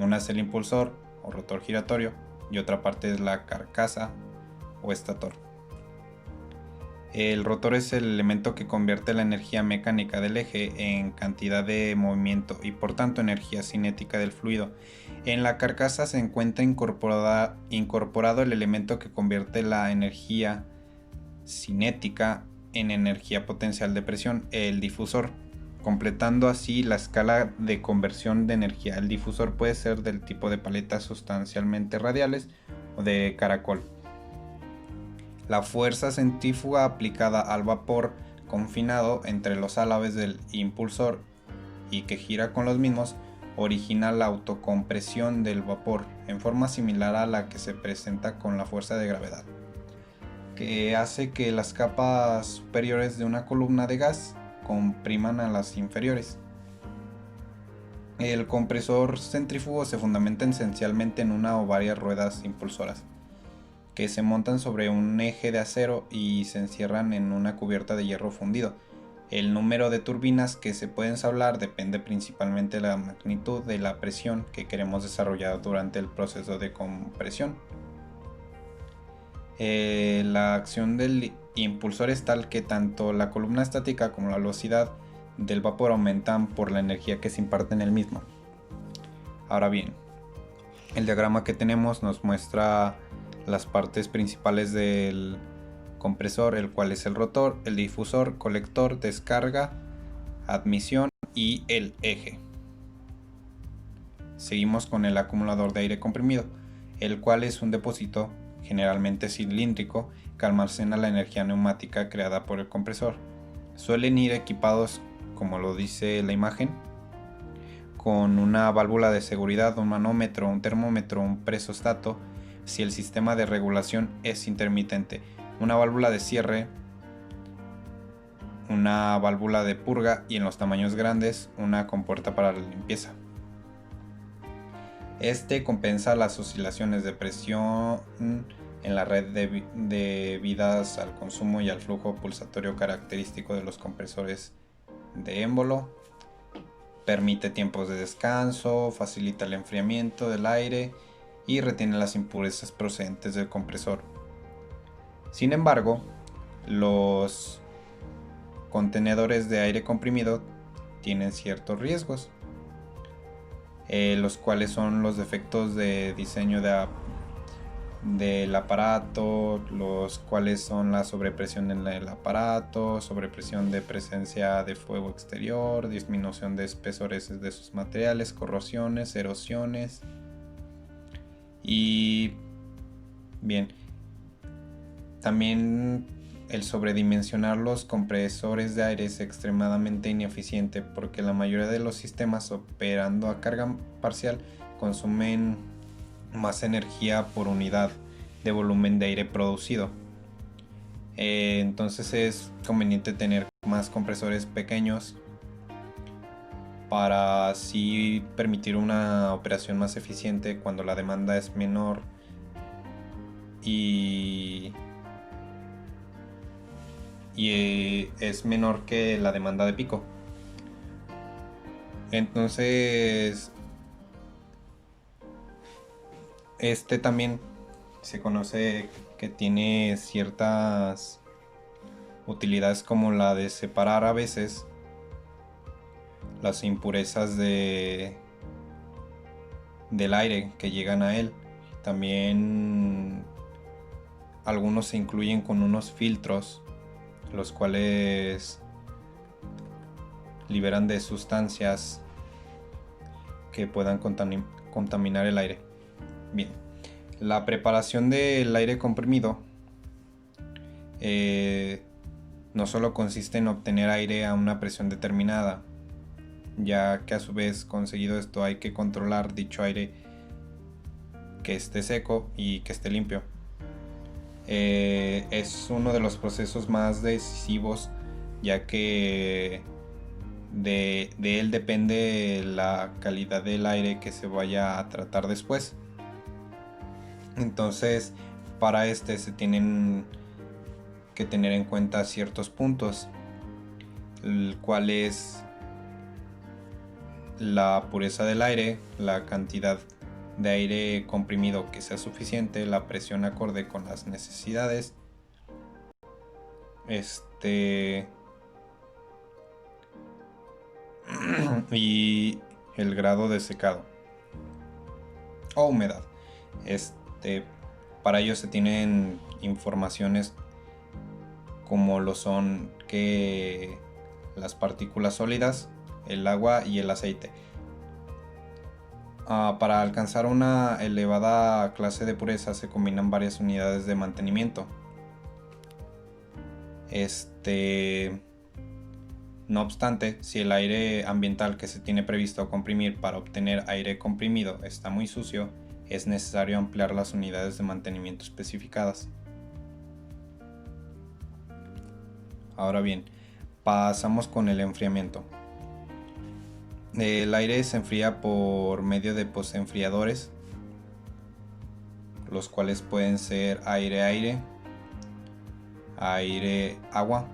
Una es el impulsor o rotor giratorio y otra parte es la carcasa o estator. El rotor es el elemento que convierte la energía mecánica del eje en cantidad de movimiento y por tanto energía cinética del fluido. En la carcasa se encuentra incorporado el elemento que convierte la energía cinética en energía potencial de presión, el difusor, completando así la escala de conversión de energía. El difusor puede ser del tipo de paletas sustancialmente radiales o de caracol. La fuerza centrífuga aplicada al vapor confinado entre los álabes del impulsor y que gira con los mismos origina la autocompresión del vapor en forma similar a la que se presenta con la fuerza de gravedad, que hace que las capas superiores de una columna de gas compriman a las inferiores. El compresor centrífugo se fundamenta esencialmente en una o varias ruedas impulsoras que se montan sobre un eje de acero y se encierran en una cubierta de hierro fundido. El número de turbinas que se pueden ensamblar depende principalmente de la magnitud de la presión que queremos desarrollar durante el proceso de compresión. La acción del impulsor es tal que tanto la columna estática como la velocidad del vapor aumentan por la energía que se imparte en el mismo. Ahora bien, el diagrama que tenemos nos muestra las partes principales del compresor, el cual es el rotor, el difusor, colector, descarga, admisión y el eje. Seguimos con el acumulador de aire comprimido, el cual es un depósito generalmente cilíndrico que almacena la energía neumática creada por el compresor. Suelen ir equipados, como lo dice la imagen, con una válvula de seguridad, un manómetro, un termómetro, un presostato, si el sistema de regulación es intermitente, una válvula de cierre, una válvula de purga y en los tamaños grandes una compuerta para la limpieza. Compensa las oscilaciones de presión en la red debidas al consumo y al flujo pulsatorio característico de los compresores de émbolo. Permite tiempos de descanso, facilita el enfriamiento del aire y retiene las impurezas procedentes del compresor. Sin embargo, los contenedores de aire comprimido tienen ciertos riesgos, los cuales son los defectos de diseño del aparato, los cuales son la sobrepresión en el aparato, sobrepresión de presencia de fuego exterior, disminución de espesores de sus materiales, corrosiones, erosiones. Y bien, también el sobredimensionar los compresores de aire es extremadamente ineficiente porque la mayoría de los sistemas operando a carga parcial consumen más energía por unidad de volumen de aire producido. Entonces es conveniente tener más compresores pequeños para así permitir una operación más eficiente cuando la demanda es menor y es menor que la demanda de pico. Entonces, este también se conoce que tiene ciertas utilidades como la de separar a veces las impurezas del aire que llegan a él. También algunos se incluyen con unos filtros, los cuales liberan de sustancias que puedan contaminar el aire. Bien, la preparación del aire comprimido no solo consiste en obtener aire a una presión determinada, ya que a su vez, conseguido esto, hay que controlar dicho aire que esté seco y que esté limpio. Es uno de los procesos más decisivos, ya que de él depende la calidad del aire que se vaya a tratar después. Entonces, para se tienen que tener en cuenta ciertos puntos, el cual es la pureza del aire, la cantidad de aire comprimido que sea suficiente, la presión acorde con las necesidades, y el grado de secado o humedad. Para ello se tienen informaciones como lo son que las partículas sólidas, el agua y el aceite. Para alcanzar una elevada clase de pureza se combinan varias unidades de mantenimiento. No obstante, si el aire ambiental que se tiene previsto comprimir para obtener aire comprimido está muy sucio, es necesario ampliar las unidades de mantenimiento especificadas. Ahora bien, pasamos con el enfriamiento. El aire se enfría por medio de posenfriadores, los cuales pueden ser aire-aire, aire-agua.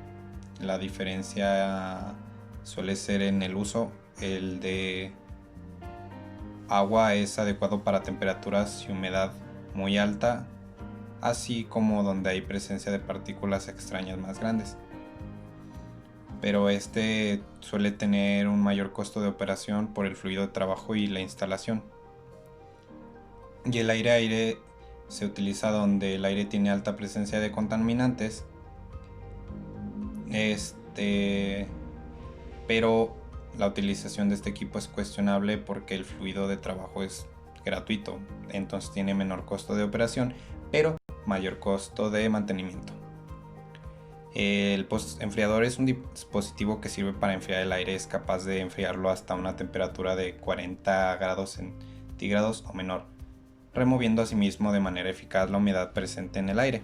La diferencia suele ser en el uso. El de agua es adecuado para temperaturas y humedad muy alta, así como donde hay presencia de partículas extrañas más grandes. Pero suele tener un mayor costo de operación por el fluido de trabajo y la instalación. Y el aire-aire se utiliza donde el aire tiene alta presencia de contaminantes. Pero la utilización de este equipo es cuestionable porque el fluido de trabajo es gratuito, entonces tiene menor costo de operación, pero mayor costo de mantenimiento. El postenfriador es un dispositivo que sirve para enfriar el aire, es capaz de enfriarlo hasta una temperatura de 40 grados centígrados o menor, removiendo asimismo de manera eficaz la humedad presente en el aire.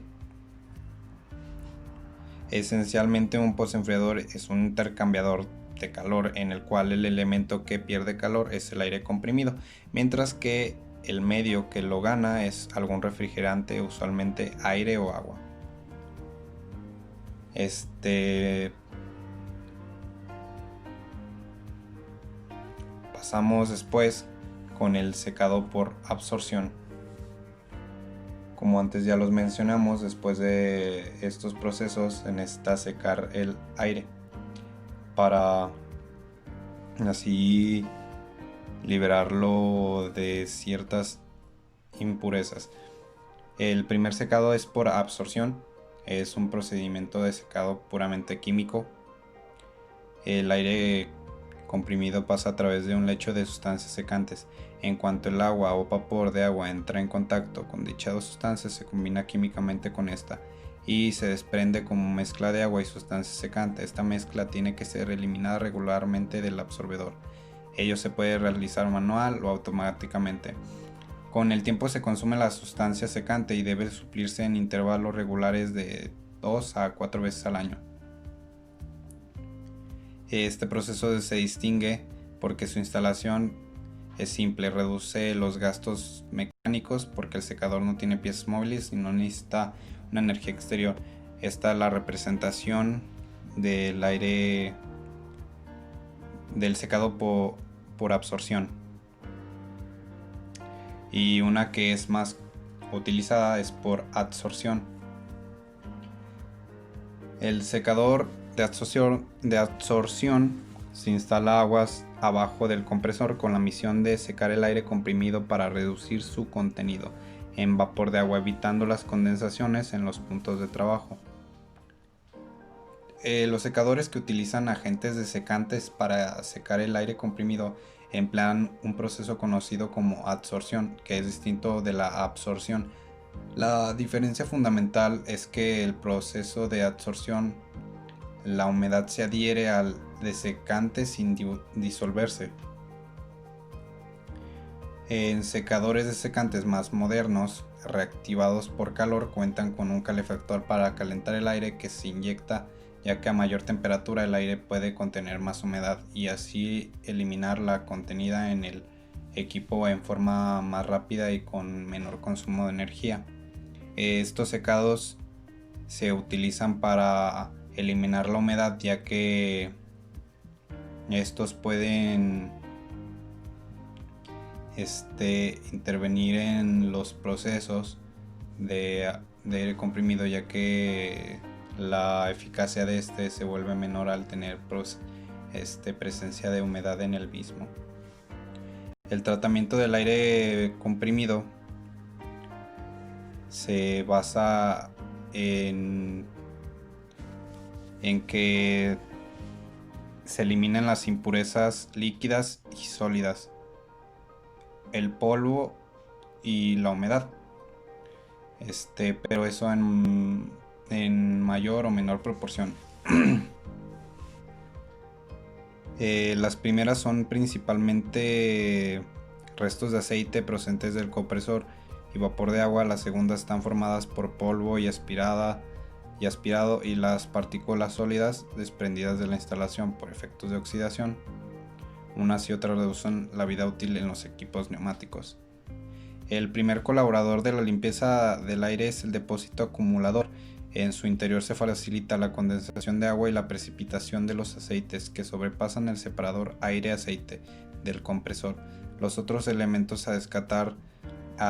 Esencialmente, un postenfriador es un intercambiador de calor en el cual el elemento que pierde calor es el aire comprimido, mientras que el medio que lo gana es algún refrigerante, usualmente aire o agua. Pasamos después con el secado por absorción. Como antes ya los mencionamos, después de estos procesos se necesita secar el aire para así liberarlo de ciertas impurezas. El primer secado es por absorción. Es un procedimiento de secado puramente químico. El aire comprimido pasa a través de un lecho de sustancias secantes. En cuanto el agua o vapor de agua entra en contacto con dicha sustancia, se combina químicamente con esta y se desprende como mezcla de agua y sustancia secante. Esta mezcla tiene que ser eliminada regularmente del absorbedor. Ello se puede realizar manual o automáticamente. Con el tiempo se consume la sustancia secante y debe suplirse en intervalos regulares de 2 a 4 veces al año. Este proceso se distingue porque su instalación es simple, reduce los gastos mecánicos porque el secador no tiene piezas móviles y no necesita una energía exterior. Esta es la representación del aire del secado por absorción. Y una que es más utilizada es por adsorción. El secador de absorción se instala aguas abajo del compresor con la misión de secar el aire comprimido para reducir su contenido en vapor de agua, evitando las condensaciones en los puntos de trabajo. Los secadores que utilizan agentes desecantes para secar el aire comprimido emplean un proceso conocido como adsorción, que es distinto de la absorción. La diferencia fundamental es que el proceso de adsorción, la humedad se adhiere al desecante sin disolverse. En secadores desecantes más modernos, reactivados por calor, cuentan con un calefactor para calentar el aire que se inyecta, ya que a mayor temperatura el aire puede contener más humedad y así eliminar la contenida en el equipo en forma más rápida y con menor consumo de energía. Estos secados se utilizan para eliminar la humedad, ya que estos pueden intervenir en los procesos de aire comprimido, ya que la eficacia de se vuelve menor al tener presencia de humedad en el mismo. El tratamiento del aire comprimido se basa en que se eliminan las impurezas líquidas y sólidas, el polvo y la humedad, pero eso en mayor o menor proporción. Las primeras son principalmente restos de aceite procedentes del compresor y vapor de agua. Las segundas están formadas por polvo y aspirado, y las partículas sólidas desprendidas de la instalación por efectos de oxidación. Unas y otras reducen la vida útil en los equipos neumáticos. El primer colaborador de la limpieza del aire es el depósito acumulador. En su interior se facilita la condensación de agua y la precipitación de los aceites que sobrepasan el separador aire-aceite del compresor. Los otros elementos a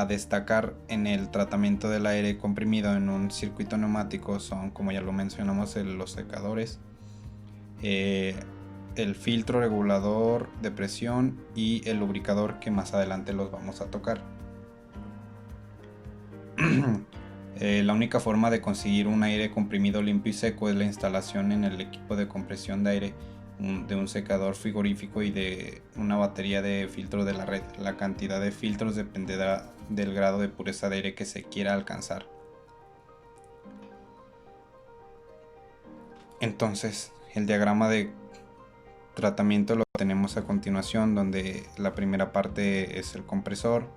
destacar en el tratamiento del aire comprimido en un circuito neumático son, como ya lo mencionamos, los secadores, el filtro regulador de presión y el lubricador, que más adelante los vamos a tocar. La única forma de conseguir un aire comprimido limpio y seco es la instalación en el equipo de compresión de aire de un secador frigorífico y de una batería de filtro de la red. La cantidad de filtros dependerá del grado de pureza de aire que se quiera alcanzar. Entonces, el diagrama de tratamiento lo tenemos a continuación, donde la primera parte es el compresor,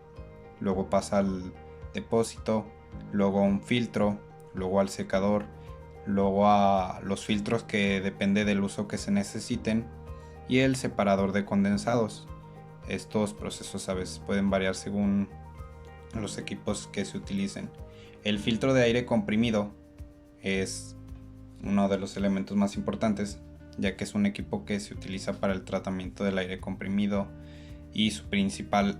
luego pasa al depósito, luego a un filtro, luego al secador, luego a los filtros, que depende del uso que se necesiten, y el separador de condensados. Estos procesos a veces pueden variar según los equipos que se utilicen. El filtro de aire comprimido es uno de los elementos más importantes, ya que es un equipo que se utiliza para el tratamiento del aire comprimido y su principal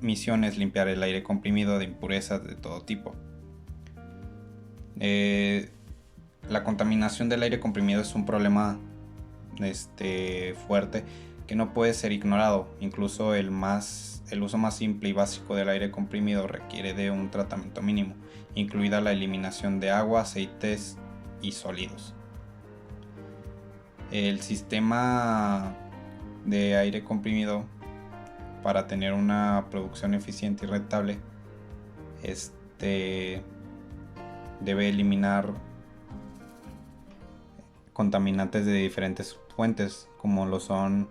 misión es limpiar el aire comprimido de impurezas de todo tipo. La contaminación del aire comprimido es un problema fuerte que no puede ser ignorado. Incluso el uso más simple y básico del aire comprimido requiere de un tratamiento mínimo, incluida la eliminación de agua, aceites y sólidos. El sistema de aire comprimido, para tener una producción eficiente y rentable, debe eliminar contaminantes de diferentes fuentes, como lo son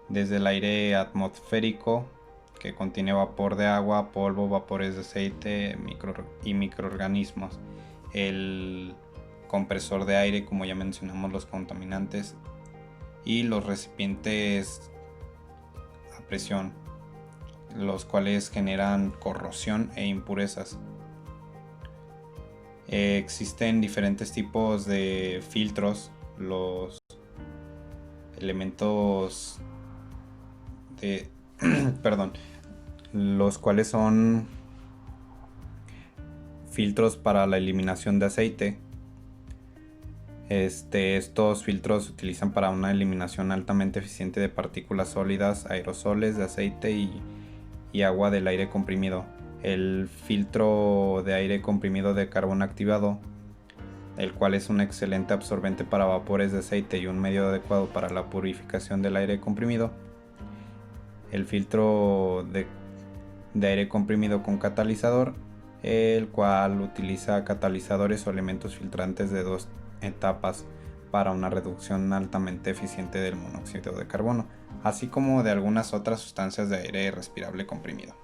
desde el aire atmosférico, que contiene vapor de agua, polvo, vapores de aceite y microorganismos. El compresor de aire, como ya mencionamos, los contaminantes, y los recipientes a presión, los cuales generan corrosión e impurezas. Existen diferentes tipos de filtros. Los elementos perdón, los cuales son filtros para la eliminación de aceite. Estos filtros se utilizan para una eliminación altamente eficiente de partículas sólidas, aerosoles de aceite y agua del aire comprimido. El filtro de aire comprimido de carbón activado, el cual es un excelente absorbente para vapores de aceite y un medio adecuado para la purificación del aire comprimido. El filtro de aire comprimido con catalizador, el cual utiliza catalizadores o elementos filtrantes de 2 etapas para una reducción altamente eficiente del monóxido de carbono, así como de algunas otras sustancias de aire respirable comprimido.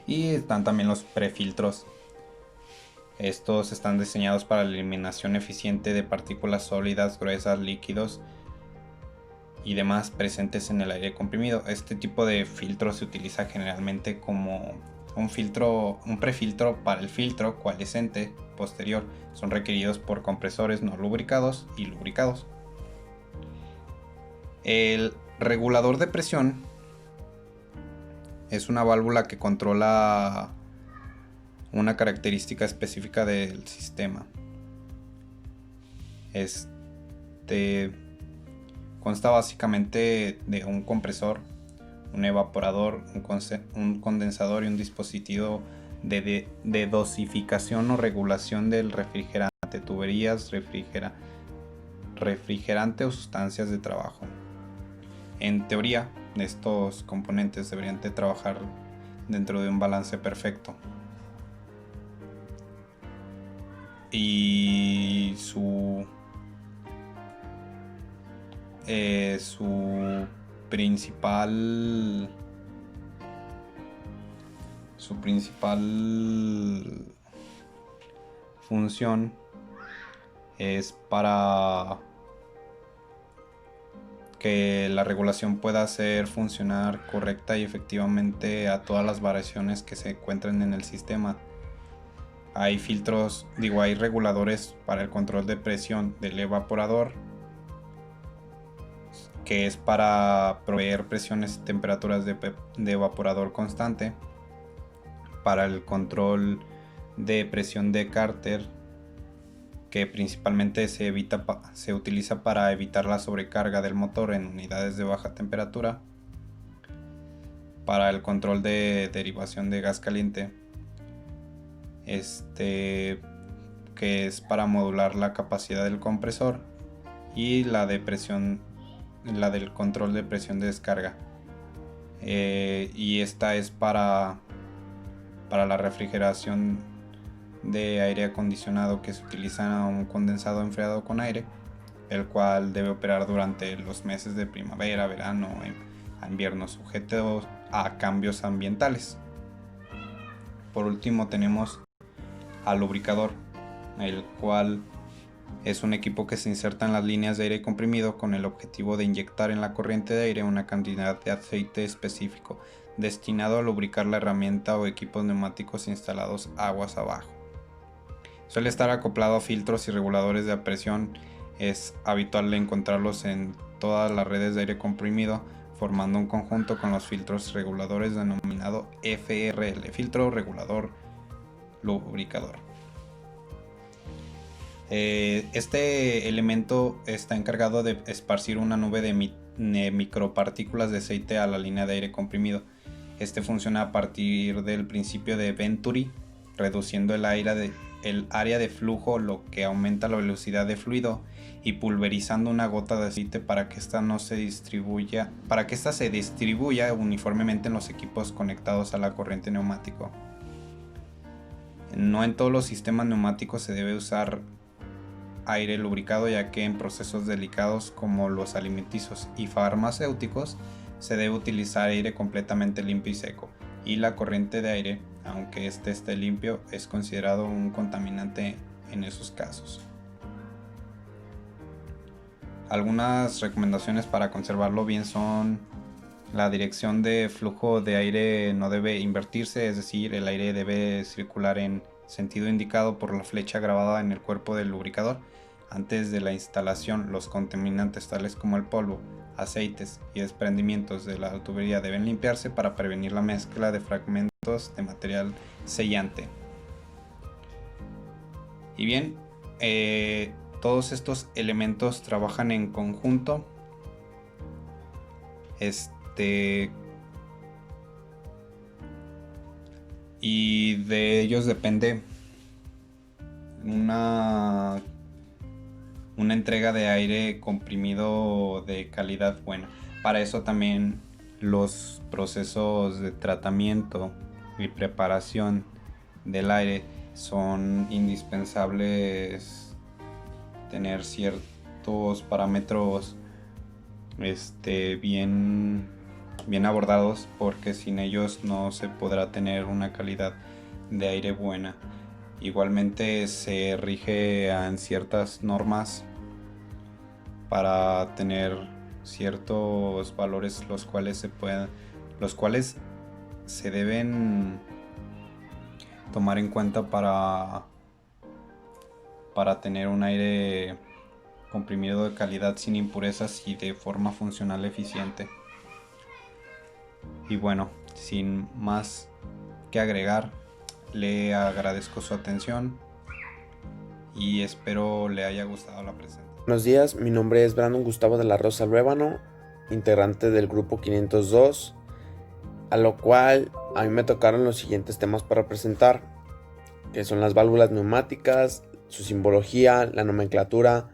Y están también los prefiltros. Estos están diseñados para la eliminación eficiente de partículas sólidas, gruesas, líquidos y demás presentes en el aire comprimido. Este tipo de filtro se utiliza generalmente como un prefiltro para el filtro coalescente posterior. Son requeridos por compresores no lubricados y lubricados. El regulador de presión es una válvula que controla una característica específica del sistema. Consta básicamente de un compresor, un evaporador, un condensador y un dispositivo de dosificación o regulación del refrigerante, tuberías, refrigerante o sustancias de trabajo. En teoría, estos componentes deberían de trabajar dentro de un balance perfecto. Y su principal función es para que la regulación pueda hacer funcionar correcta y efectivamente a todas las variaciones que se encuentren en el sistema. Hay hay reguladores para el control de presión del evaporador, que es para proveer presiones y temperaturas de evaporador constante. Para el control de presión de Carter, que principalmente se utiliza para evitar la sobrecarga del motor en unidades de baja temperatura. Para el control de derivación de gas caliente, que es para modular la capacidad del compresor, y la del control de presión de descarga, y esta es para la refrigeración de aire acondicionado, que se utiliza un condensado enfriado con aire, el cual debe operar durante los meses de primavera, verano e invierno, sujetos a cambios ambientales. Por último tenemos al lubricador, el cual es un equipo que se inserta en las líneas de aire comprimido con el objetivo de inyectar en la corriente de aire una cantidad de aceite específico destinado a lubricar la herramienta o equipos neumáticos instalados aguas abajo. Suele estar acoplado a filtros y reguladores de presión. Es habitual encontrarlos en todas las redes de aire comprimido, formando un conjunto con los filtros reguladores denominado FRL, filtro regulador lubricador. Este elemento está encargado de esparcir una nube de micropartículas de aceite a la línea de aire comprimido. Este funciona a partir del principio de Venturi, reduciendo el área de flujo, lo que aumenta la velocidad de fluido, y pulverizando una gota de aceite para que esta se distribuya uniformemente en los equipos conectados a la corriente neumático. No en todos los sistemas neumáticos se debe usar aire lubricado, ya que en procesos delicados como los alimenticios y farmacéuticos se debe utilizar aire completamente limpio y seco, y la corriente de aire, aunque esté limpio, es considerado un contaminante en esos casos. Algunas recomendaciones para conservarlo bien son: la dirección de flujo de aire no debe invertirse, es decir, el aire debe circular en sentido indicado por la flecha grabada en el cuerpo del lubricador. Antes de la instalación, los contaminantes tales como el polvo, aceites y desprendimientos de la tubería deben limpiarse para prevenir la mezcla de fragmentos de material sellante. Y bien, todos estos elementos trabajan en conjunto. Y de ellos depende una entrega de aire comprimido de calidad buena. Para eso también los procesos de tratamiento y preparación del aire son indispensables, tener ciertos parámetros bien abordados, porque sin ellos no se podrá tener una calidad de aire buena. Igualmente se rige en ciertas normas para tener ciertos valores los cuales se deben tomar en cuenta para tener un aire comprimido de calidad sin impurezas y de forma funcional eficiente. Y bueno, sin más que agregar, le agradezco su atención y espero le haya gustado la presentación. Buenos días, mi nombre es Brandon Gustavo de la Rosa Ruébano, integrante del grupo 502, a lo cual a mí me tocaron los siguientes temas para presentar, que son las válvulas neumáticas, su simbología, la nomenclatura,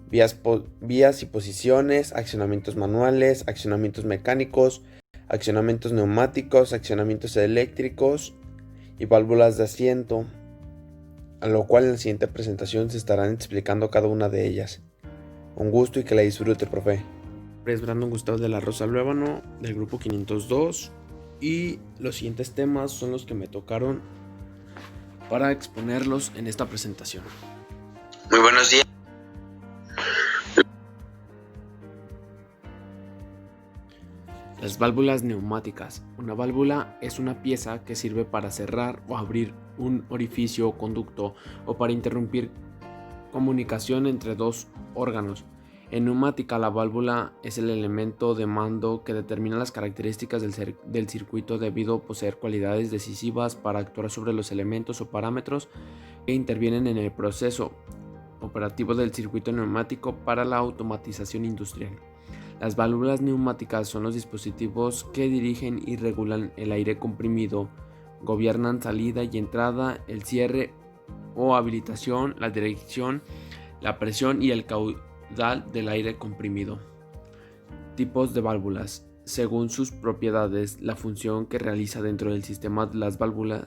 vías y posiciones, accionamientos manuales, accionamientos mecánicos, accionamientos neumáticos, accionamientos eléctricos y válvulas de asiento, a lo cual en la siguiente presentación se estarán explicando cada una de ellas. Un gusto y que la disfrute, profe. Mi nombre es Brandon Gustavo de la Rosa Luébano, del grupo 502, y los siguientes temas son los que me tocaron para exponerlos en esta presentación. Muy buenos días. Las válvulas neumáticas. Una válvula es una pieza que sirve para cerrar o abrir un orificio o conducto o para interrumpir comunicación entre dos órganos. En neumática, la válvula es el elemento de mando que determina las características del circuito debido a poseer cualidades decisivas para actuar sobre los elementos o parámetros que intervienen en el proceso operativo del circuito neumático para la automatización industrial. Las válvulas neumáticas son los dispositivos que dirigen y regulan el aire comprimido, gobiernan salida y entrada, el cierre o habilitación, la dirección, la presión y el caudal del aire comprimido. Tipos de válvulas. Según sus propiedades, la función que realiza dentro del sistema, las válvulas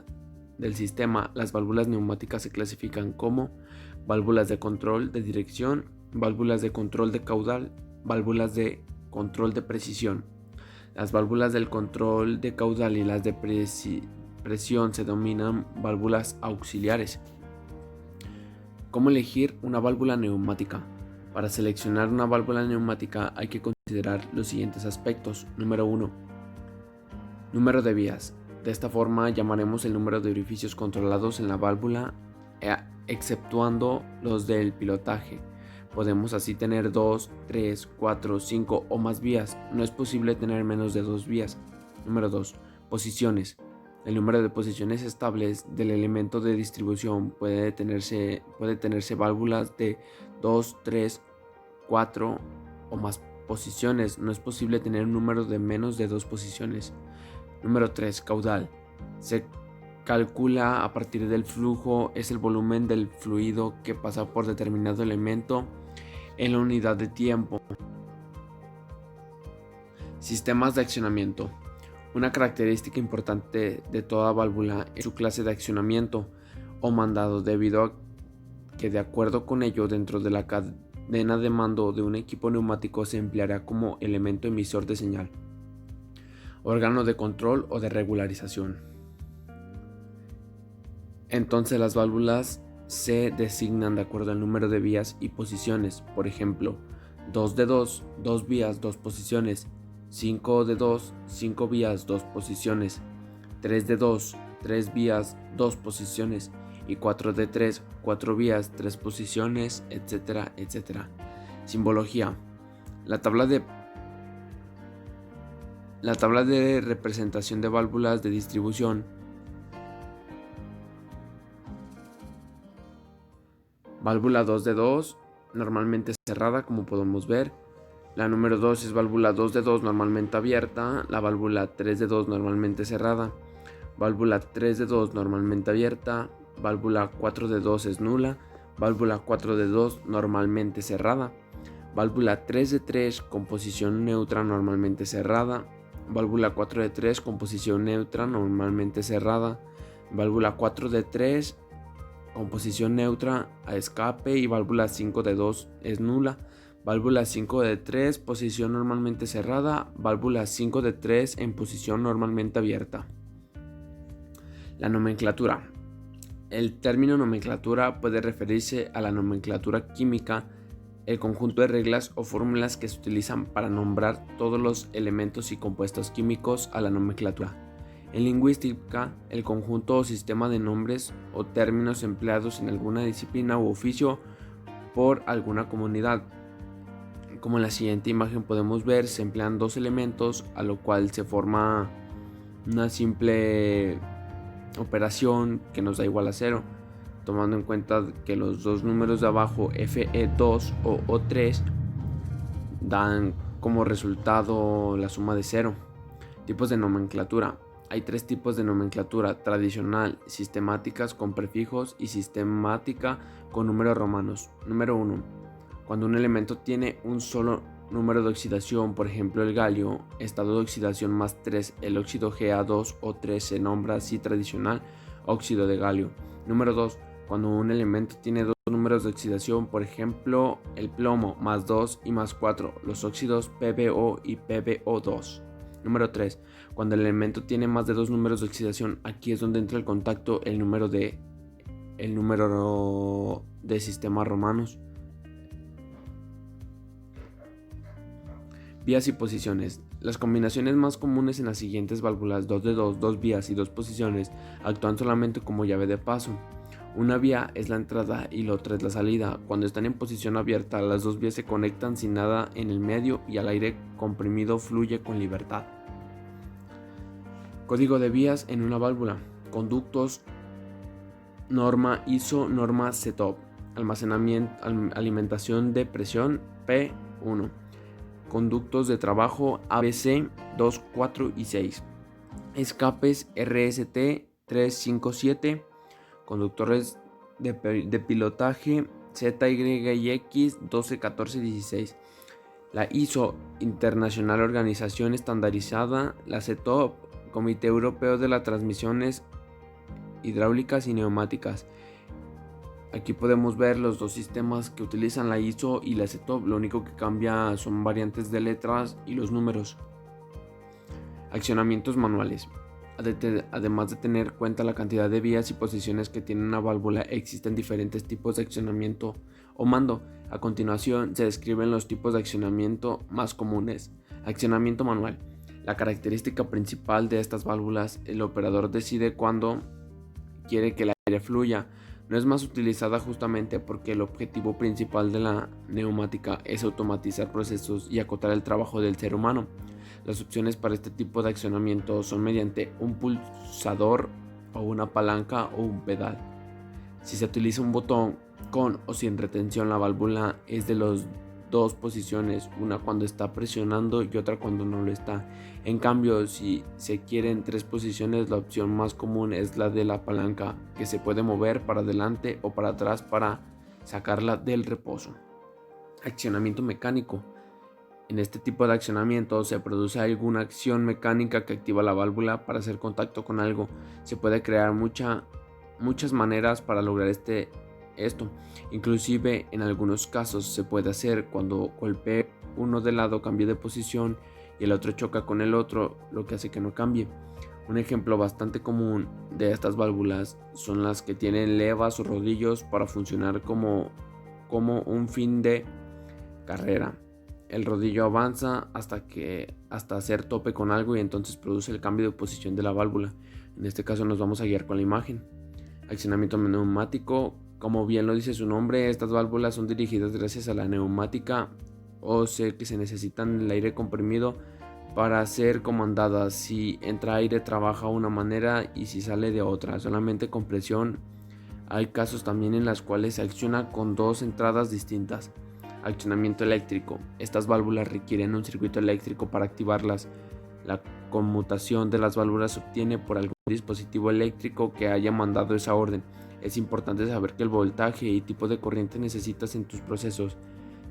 neumáticas se clasifican como válvulas de control de dirección, válvulas de control de caudal, válvulas de control de precisión. Las válvulas del control de caudal y las de presión se denominan válvulas auxiliares. ¿Cómo elegir una válvula neumática? Para seleccionar una válvula neumática hay que considerar los siguientes aspectos. Número 1. Número de vías. De esta forma llamaremos el número de orificios controlados en la válvula, exceptuando los del pilotaje. Podemos así tener 2, 3, 4, 5 o más vías. No es posible tener menos de 2 vías. Número 2. Posiciones. El número de posiciones estables del elemento de distribución puede tenerse válvulas de 2, 3, 4 o más posiciones. No es posible tener un número de menos de 2 posiciones. Número 3. Caudal. Se calcula a partir del flujo, es el volumen del fluido que pasa por determinado elemento en la unidad de tiempo. Sistemas de accionamiento. Una característica importante de toda válvula es su clase de accionamiento o mandado, debido a que de acuerdo con ello dentro de la cadena de mando de un equipo neumático se empleará como elemento emisor de señal, órgano de control o de regularización. Entonces las válvulas se designan de acuerdo al número de vías y posiciones. Por ejemplo, 2 de 2, 2 vías, 2 posiciones. 5 de 2, 5 vías, 2 posiciones. 3 de 2, 3 vías, 2 posiciones. Y 4 de 3, 4 vías, 3 posiciones, etcétera, etcétera. Simbología. La tabla de La tabla de representación de válvulas de distribución. Válvula 2 de 2, normalmente cerrada, como podemos ver. La número 2 es válvula 2 de 2, normalmente abierta. La válvula 3 de 2, normalmente cerrada. Válvula 3 de 2, normalmente abierta. Válvula 4 de 2 es nula. Válvula 4 de 2, normalmente cerrada. Válvula 3 de 3, con posición neutra, normalmente cerrada. Válvula 4 de 3, con posición neutra, normalmente cerrada. Válvula 4 de 3, con posición neutra, a escape. Y válvula 5 de 2 es nula. Válvula 5 de 3, posición normalmente cerrada. Válvula 5 de 3 en posición normalmente abierta. La nomenclatura. El término nomenclatura puede referirse a la nomenclatura química, el conjunto de reglas o fórmulas que se utilizan para nombrar todos los elementos y compuestos químicos a la nomenclatura. En lingüística, el conjunto o sistema de nombres o términos empleados en alguna disciplina u oficio por alguna comunidad. Como en la siguiente imagen podemos ver, se emplean dos elementos, a lo cual se forma una simple operación que nos da igual a 0, tomando en cuenta que los dos números de abajo, Fe2 o O3, dan como resultado la suma de 0. Tipos de nomenclatura. Hay tres tipos de nomenclatura: tradicional, sistemáticas con prefijos y sistemática con números romanos. Número 1. Cuando un elemento tiene un solo número de oxidación, por ejemplo el galio, estado de oxidación más 3, el óxido Ga2O3 se nombra así tradicional óxido de galio. Número 2. Cuando un elemento tiene dos números de oxidación, por ejemplo el plomo, más 2 y más 4, los óxidos PbO y PbO2. Número 3. Cuando el elemento tiene más de dos números de oxidación, aquí es donde entra el contacto el número de sistemas romanos. Vías y posiciones. Las combinaciones más comunes en las siguientes válvulas 2 de 2, 2 vías y 2 posiciones actúan solamente como llave de paso. Una vía es la entrada y la otra es la salida. Cuando están en posición abierta, las dos vías se conectan sin nada en el medio y el aire comprimido fluye con libertad. Código de vías en una válvula. Conductos, norma ISO, norma CETOP. Almacenamiento, alimentación de presión P1. Conductos de trabajo ABC 2, 4 y 6. Escapes RST 3, 5, 7. Conductores de pilotaje ZY y X 12, 14, 16. La ISO, Internacional Organización Estandarizada. La CETOP, Comité Europeo de las Transmisiones Hidráulicas y Neumáticas. Aquí podemos ver los dos sistemas que utilizan la ISO y la CETOP. Lo único que cambia son variantes de letras y los números. Accionamientos manuales. Además de tener en cuenta la cantidad de vías y posiciones que tiene una válvula, existen diferentes tipos de accionamiento o mando. A continuación se describen los tipos de accionamiento más comunes. Accionamiento manual. La característica principal de estas válvulas, el operador decide cuándo quiere que el aire fluya. No es más utilizada justamente porque el objetivo principal de la neumática es automatizar procesos y acotar el trabajo del ser humano. Las opciones para este tipo de accionamiento son mediante un pulsador o una palanca o un pedal. Si se utiliza un botón con o sin retención, la válvula es de las dos posiciones, una cuando está presionando y otra cuando no lo está. En cambio, si se quiere en tres posiciones, la opción más común es la de la palanca, que se puede mover para adelante o para atrás para sacarla del reposo. Accionamiento mecánico. En este tipo de accionamiento se produce alguna acción mecánica que activa la válvula para hacer contacto con algo. Se puede crear muchas maneras para lograr esto. Inclusive en algunos casos se puede hacer cuando golpea uno de lado, cambie de posición y el otro choca con el otro, lo que hace que no cambie. Un ejemplo bastante común de estas válvulas son las que tienen levas o rodillos para funcionar como un fin de carrera. El rodillo avanza hasta hacer tope con algo y entonces produce el cambio de posición de la válvula. En este caso nos vamos a guiar con la imagen. Accionamiento neumático. Como bien lo dice su nombre, estas válvulas son dirigidas gracias a la neumática, o sea que se necesitan el aire comprimido para ser comandada. Si entra aire trabaja de una manera y si sale de otra, solamente con presión. Hay casos también en los cuales se acciona con dos entradas distintas. Accionamiento eléctrico. Estas válvulas requieren un circuito eléctrico para activarlas. La conmutación de las válvulas se obtiene por algún dispositivo eléctrico que haya mandado esa orden. Es importante saber que el voltaje y tipo de corriente necesitas en tus procesos,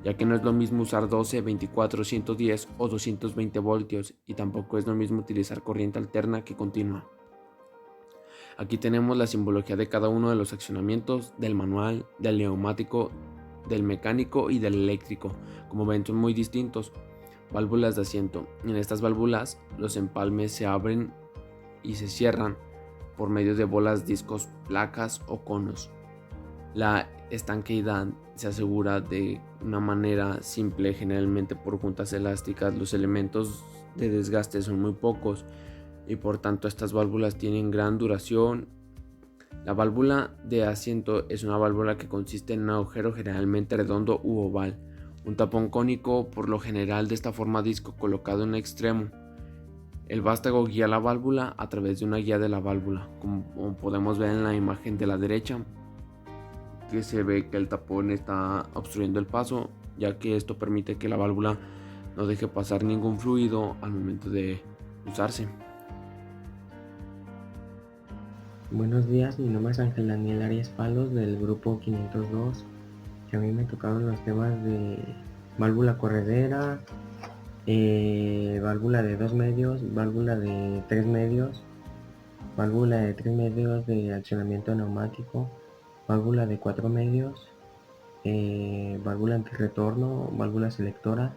ya que no es lo mismo usar 12, 24, 110 o 220 voltios y tampoco es lo mismo utilizar corriente alterna que continua. Aquí tenemos la simbología de cada uno de los accionamientos del manual, del neumático, del mecánico y del eléctrico. Como ven, son muy distintos. Válvulas de asiento. En estas válvulas los empalmes se abren y se cierran por medio de bolas, discos, placas o conos. La estanqueidad se asegura de una manera simple, generalmente por juntas elásticas. Los elementos de desgaste son muy pocos y por tanto estas válvulas tienen gran duración. La válvula de asiento es una válvula que consiste en un agujero generalmente redondo u oval, un tapón cónico, por lo general de esta forma disco, colocado en un extremo. El vástago guía la válvula a través de una guía de la válvula, como podemos ver en la imagen de la derecha, que se ve que el tapón está obstruyendo el paso, ya que esto permite que la válvula no deje pasar ningún fluido al momento de usarse. Buenos días, mi nombre es Ángel Daniel Arias Palos del grupo 502, que a mí me tocaron los temas de válvula corredera, válvula de 2 medios, válvula de 3 medios, válvula de 3 medios de accionamiento neumático, válvula de 4 medios, válvula antirretorno, válvula selectora,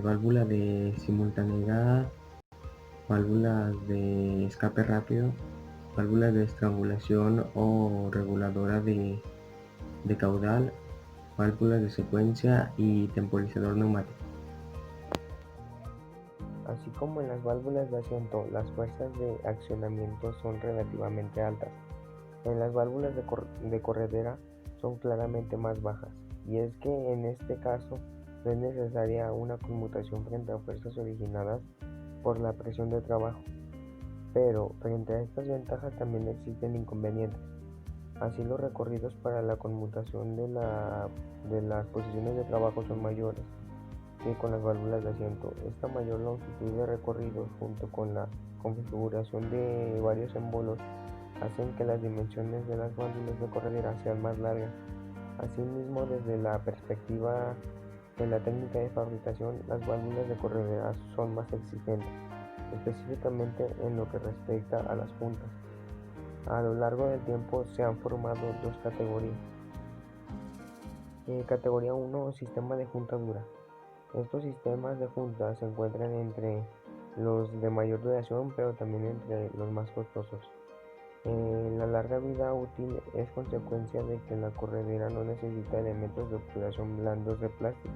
válvula de simultaneidad, válvulas de escape rápido, válvulas de estrangulación o reguladora de caudal, válvulas de secuencia y temporizador neumático. Así como en las válvulas de asiento, las fuerzas de accionamiento son relativamente altas. En las válvulas de corredera son claramente más bajas, y es que en este caso no es necesaria una conmutación frente a fuerzas originadas por la presión de trabajo. Pero frente a estas ventajas también existen inconvenientes. Así los recorridos para la conmutación de las posiciones de trabajo son mayores que con las válvulas de asiento. Esta mayor longitud de recorridos junto con la configuración de varios émbolos hacen que las dimensiones de las válvulas de corredera sean más largas. Asimismo, desde la perspectiva de la técnica de fabricación, las válvulas de corredera son más exigentes, específicamente en lo que respecta a las juntas. A lo largo del tiempo se han formado dos categorías. Categoría 1, sistema de junta dura. Estos sistemas de junta se encuentran entre los de mayor duración, pero también entre los más costosos. La larga vida útil es consecuencia de que la corredera no necesita elementos de obturación blandos de plástico.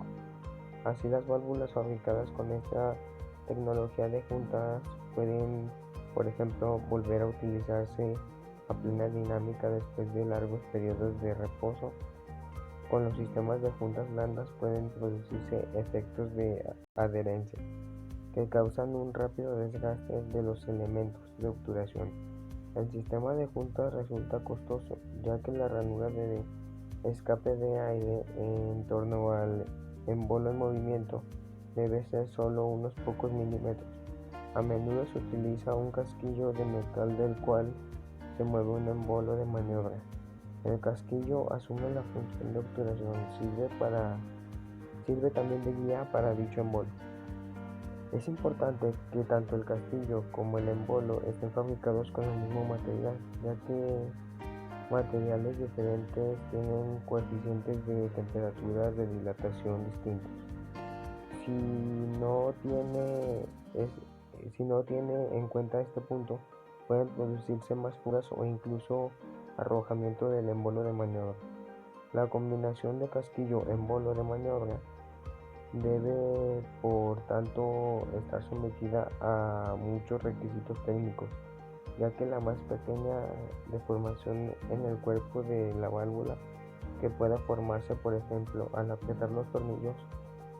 Así, las válvulas fabricadas con esta tecnología de juntas pueden, por ejemplo, volver a utilizarse a plena dinámica después de largos periodos de reposo. Con los sistemas de juntas blandas pueden producirse efectos de adherencia que causan un rápido desgaste de los elementos de obturación. El sistema de juntas resulta costoso, ya que la ranura de escape de aire en torno al embolo en movimiento debe ser solo unos pocos milímetros. A menudo se utiliza un casquillo de metal del cual se mueve un embolo de maniobra. El casquillo asume la función de obturación, sirve también de guía para dicho embolo. Es importante que tanto el casquillo como el embolo estén fabricados con el mismo material, ya que materiales diferentes tienen coeficientes de temperatura de dilatación distintos. Si no tiene en cuenta este punto, pueden producirse más fugas o incluso arrojamiento del embolo de maniobra. La combinación de casquillo-embolo de maniobra debe, por tanto, estar sometida a muchos requisitos técnicos, ya que la más pequeña deformación en el cuerpo de la válvula que pueda formarse, por ejemplo, al apretar los tornillos,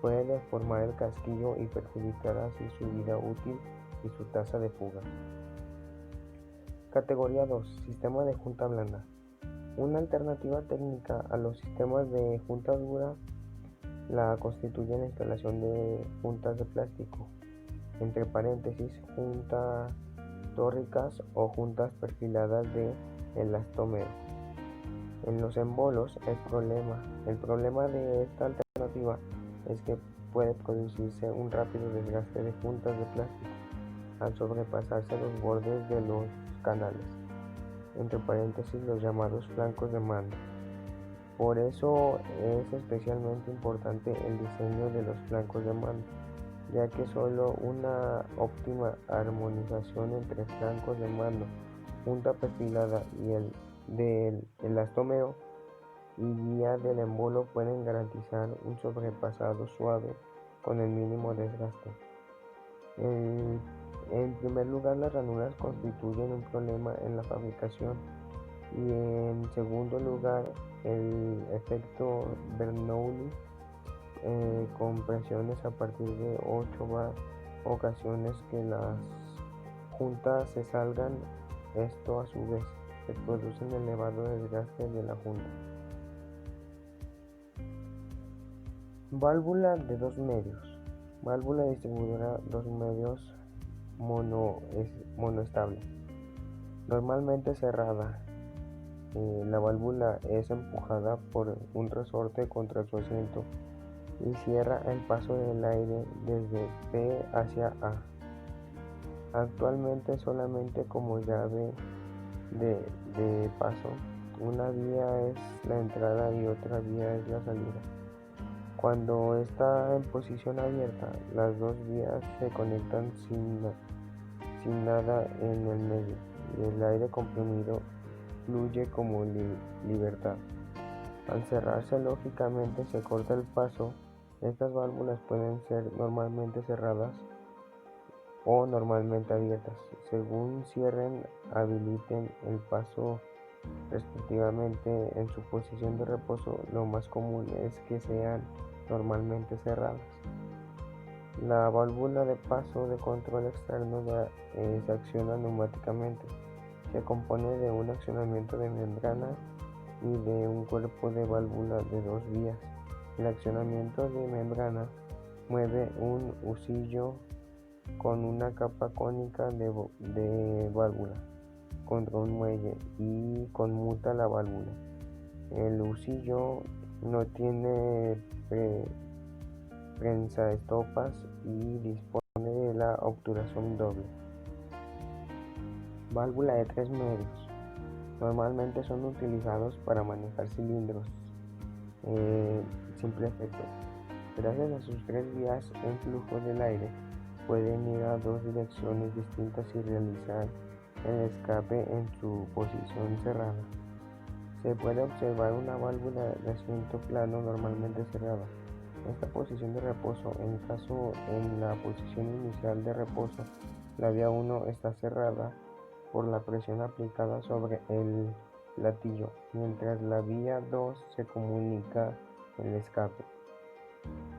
puede deformar el casquillo y perjudicar así su vida útil y su tasa de fuga. Categoría 2. Sistema de junta blanda. Una alternativa técnica a los sistemas de junta dura la constituye la instalación de juntas de plástico, entre paréntesis, juntas tórricas o juntas perfiladas de elastómero. En los embolos, el problema de esta alternativa es que puede producirse un rápido desgaste de juntas de plástico al sobrepasarse los bordes de los canales, entre paréntesis los llamados flancos de mando. Por eso es especialmente importante el diseño de los flancos de mando, ya que solo una óptima armonización entre flancos de mando, junta perfilada y el del elastómero y guía del embolo pueden garantizar un sobrepasado suave con el mínimo desgaste. En primer lugar, las ranuras constituyen un problema en la fabricación y en segundo lugar, el efecto Bernoulli con presiones a partir de 8 bar ocasiones que las juntas se salgan. Esto a su vez se produce un elevado desgaste de la junta. Válvula de 2 medios. Válvula distribuidora 2 medios monoestable. Normalmente cerrada. La válvula es empujada por un resorte contra su asiento y cierra el paso del aire desde P hacia A. Actualmente solamente como llave de paso, una vía es la entrada y otra vía es la salida. Cuando está en posición abierta, las dos vías se conectan sin nada en el medio y el aire comprimido fluye como libertad. Al cerrarse, lógicamente se corta el paso. Estas válvulas pueden ser normalmente cerradas o normalmente abiertas. Según cierren, habiliten el paso respectivamente. En su posición de reposo, lo más común es que sean normalmente cerradas. La válvula de paso de control externo se acciona neumáticamente. Se compone de un accionamiento de membrana y de un cuerpo de válvula de 2 vías. El accionamiento de membrana mueve un husillo con una capa cónica de válvula contra un muelle y conmuta la válvula. El husillo no tiene prensaestopas y dispone de la obturación doble. Válvula de 3 medios. Normalmente son utilizados para manejar cilindros. Simple efecto. Gracias a sus 3 vías en flujo del aire, pueden ir a 2 direcciones distintas y realizar el escape en su posición cerrada. Se puede observar una válvula de asiento plano normalmente cerrada. Esta posición de reposo, en la posición inicial de reposo, la vía 1 está cerrada por la presión aplicada sobre el platillo, mientras la vía 2 se comunica el escape.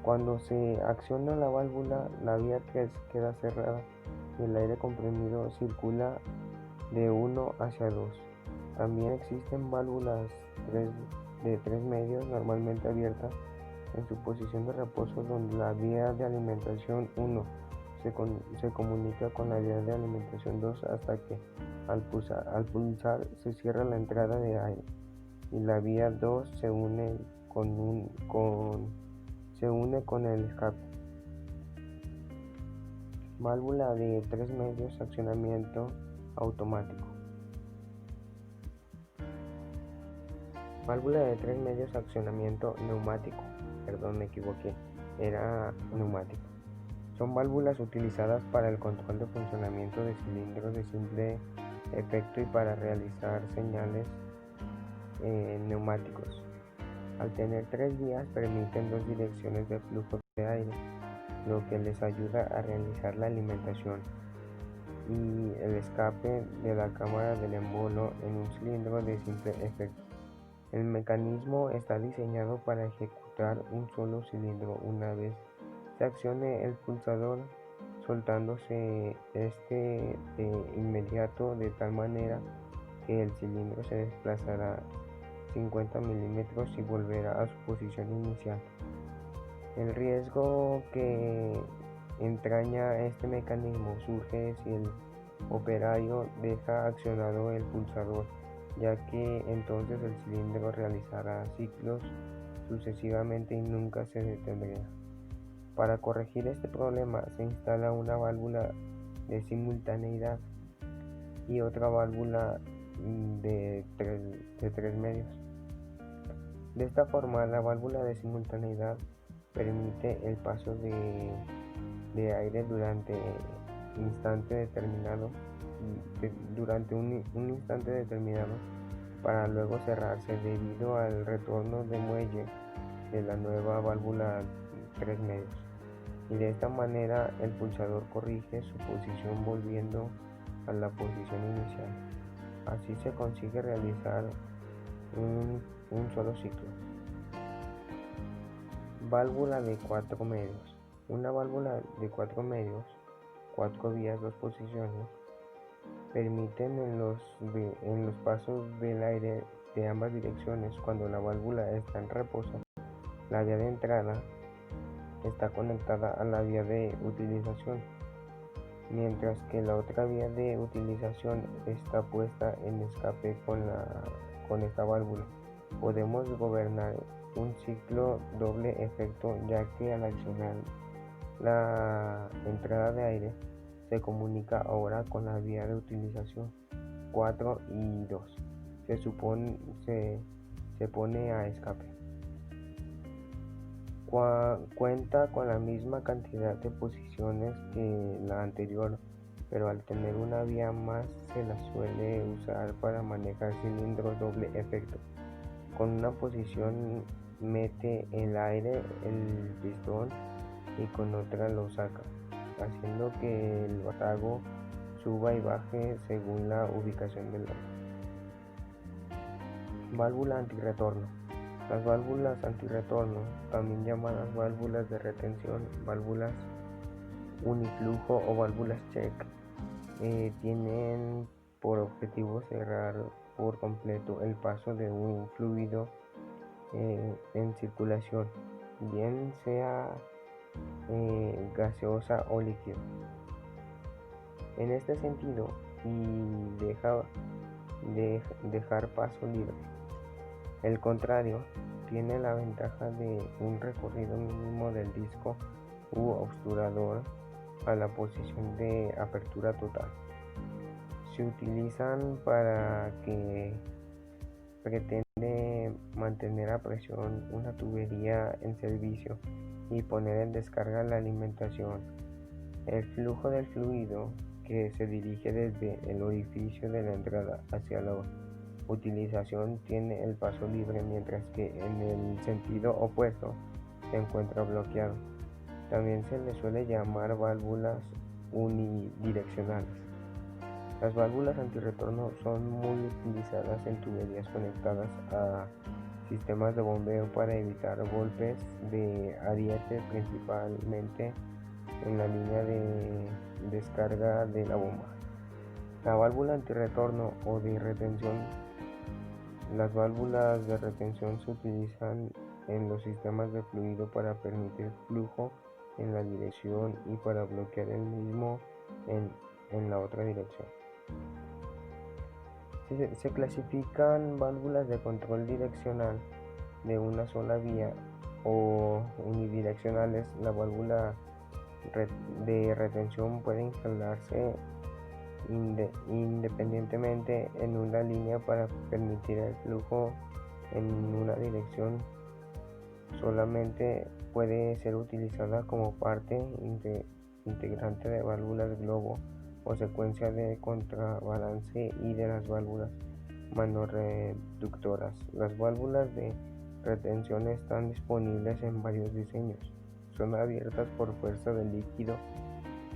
Cuando se acciona la válvula, la vía 3 queda cerrada y el aire comprimido circula de 1 hacia 2. También existen válvulas de 3 medios normalmente abiertas en su posición de reposo, donde la vía de alimentación 1 se comunica con la vía de alimentación 2 hasta que al pulsar se cierra la entrada de aire y la vía 2 se une con el escape. Válvula de 3 medios, accionamiento automático. Válvula de 3 medios, accionamiento neumático. Perdón, me equivoqué, era neumático. Son válvulas utilizadas para el control de funcionamiento de cilindros de simple efecto y para realizar señales neumáticos. Al tener 3 vías, permiten 2 direcciones de flujo de aire, lo que les ayuda a realizar la alimentación y el escape de la cámara del embolo en un cilindro de simple efecto. El mecanismo está diseñado para ejecutar un solo cilindro una vez se accione el pulsador soltándose este de inmediato de tal manera que el cilindro se desplazará 50 milímetros y volverá a su posición inicial. El riesgo que entraña este mecanismo surge si el operario deja accionado el pulsador, ya que entonces el cilindro realizará ciclos sucesivamente y nunca se detendrá. Para corregir este problema se instala una válvula de simultaneidad y otra válvula de tres medios. De esta forma, la válvula de simultaneidad permite el paso de aire durante un instante determinado para luego cerrarse debido al retorno de muelle de la nueva válvula 3 medios, y de esta manera el pulsador corrige su posición volviendo a la posición inicial. Así se consigue realizar un solo ciclo. Válvula de 4 medios. Una válvula de 4 medios, 4 vías, 2 posiciones, permiten en los pasos del aire de ambas direcciones. Cuando la válvula está en reposo, la vía de entrada está conectada a la vía de utilización, mientras que la otra vía de utilización está puesta en escape con esta válvula. Podemos gobernar un ciclo doble efecto, ya que al accionar la entrada de aire se comunica ahora con la vía de utilización 4 y 2. Se pone a escape. Cuenta con la misma cantidad de posiciones que la anterior, pero al tener una vía más se la suele usar para manejar cilindros doble efecto. Con una posición mete el aire el pistón y con otra lo saca, haciendo que el vástago suba y baje según la ubicación del aire. Válvula antirretorno. Las válvulas antirretorno, también llamadas válvulas de retención, válvulas uniflujo o válvulas check, tienen por objetivo cerrar por completo el paso de un fluido en circulación, bien sea gaseosa o líquido. En este sentido, y dejar paso libre. El contrario tiene la ventaja de un recorrido mínimo del disco u obturador a la posición de apertura total. Se utilizan para que pretende mantener a presión una tubería en servicio y poner en descarga la alimentación. El flujo del fluido que se dirige desde el orificio de la entrada hacia la utilización tiene el paso libre, mientras que en el sentido opuesto se encuentra bloqueado. También se le suele llamar válvulas unidireccionales. Las válvulas antirretorno son muy utilizadas en tuberías conectadas a sistemas de bombeo para evitar golpes de ariete, principalmente en la línea de descarga de la bomba. La válvula antirretorno o de retención. Las válvulas de retención se utilizan en los sistemas de fluido para permitir flujo en la dirección y para bloquear el mismo en la otra dirección. Se clasifican válvulas de control direccional de una sola vía o unidireccionales. La válvula de retención puede instalarse independientemente en una línea para permitir el flujo en una dirección. Solamente puede ser utilizada como parte integrante de válvulas globo o secuencia de contrabalance y de las válvulas manorreductoras. Las válvulas de retención están disponibles en varios diseños. Son abiertas por fuerza del líquido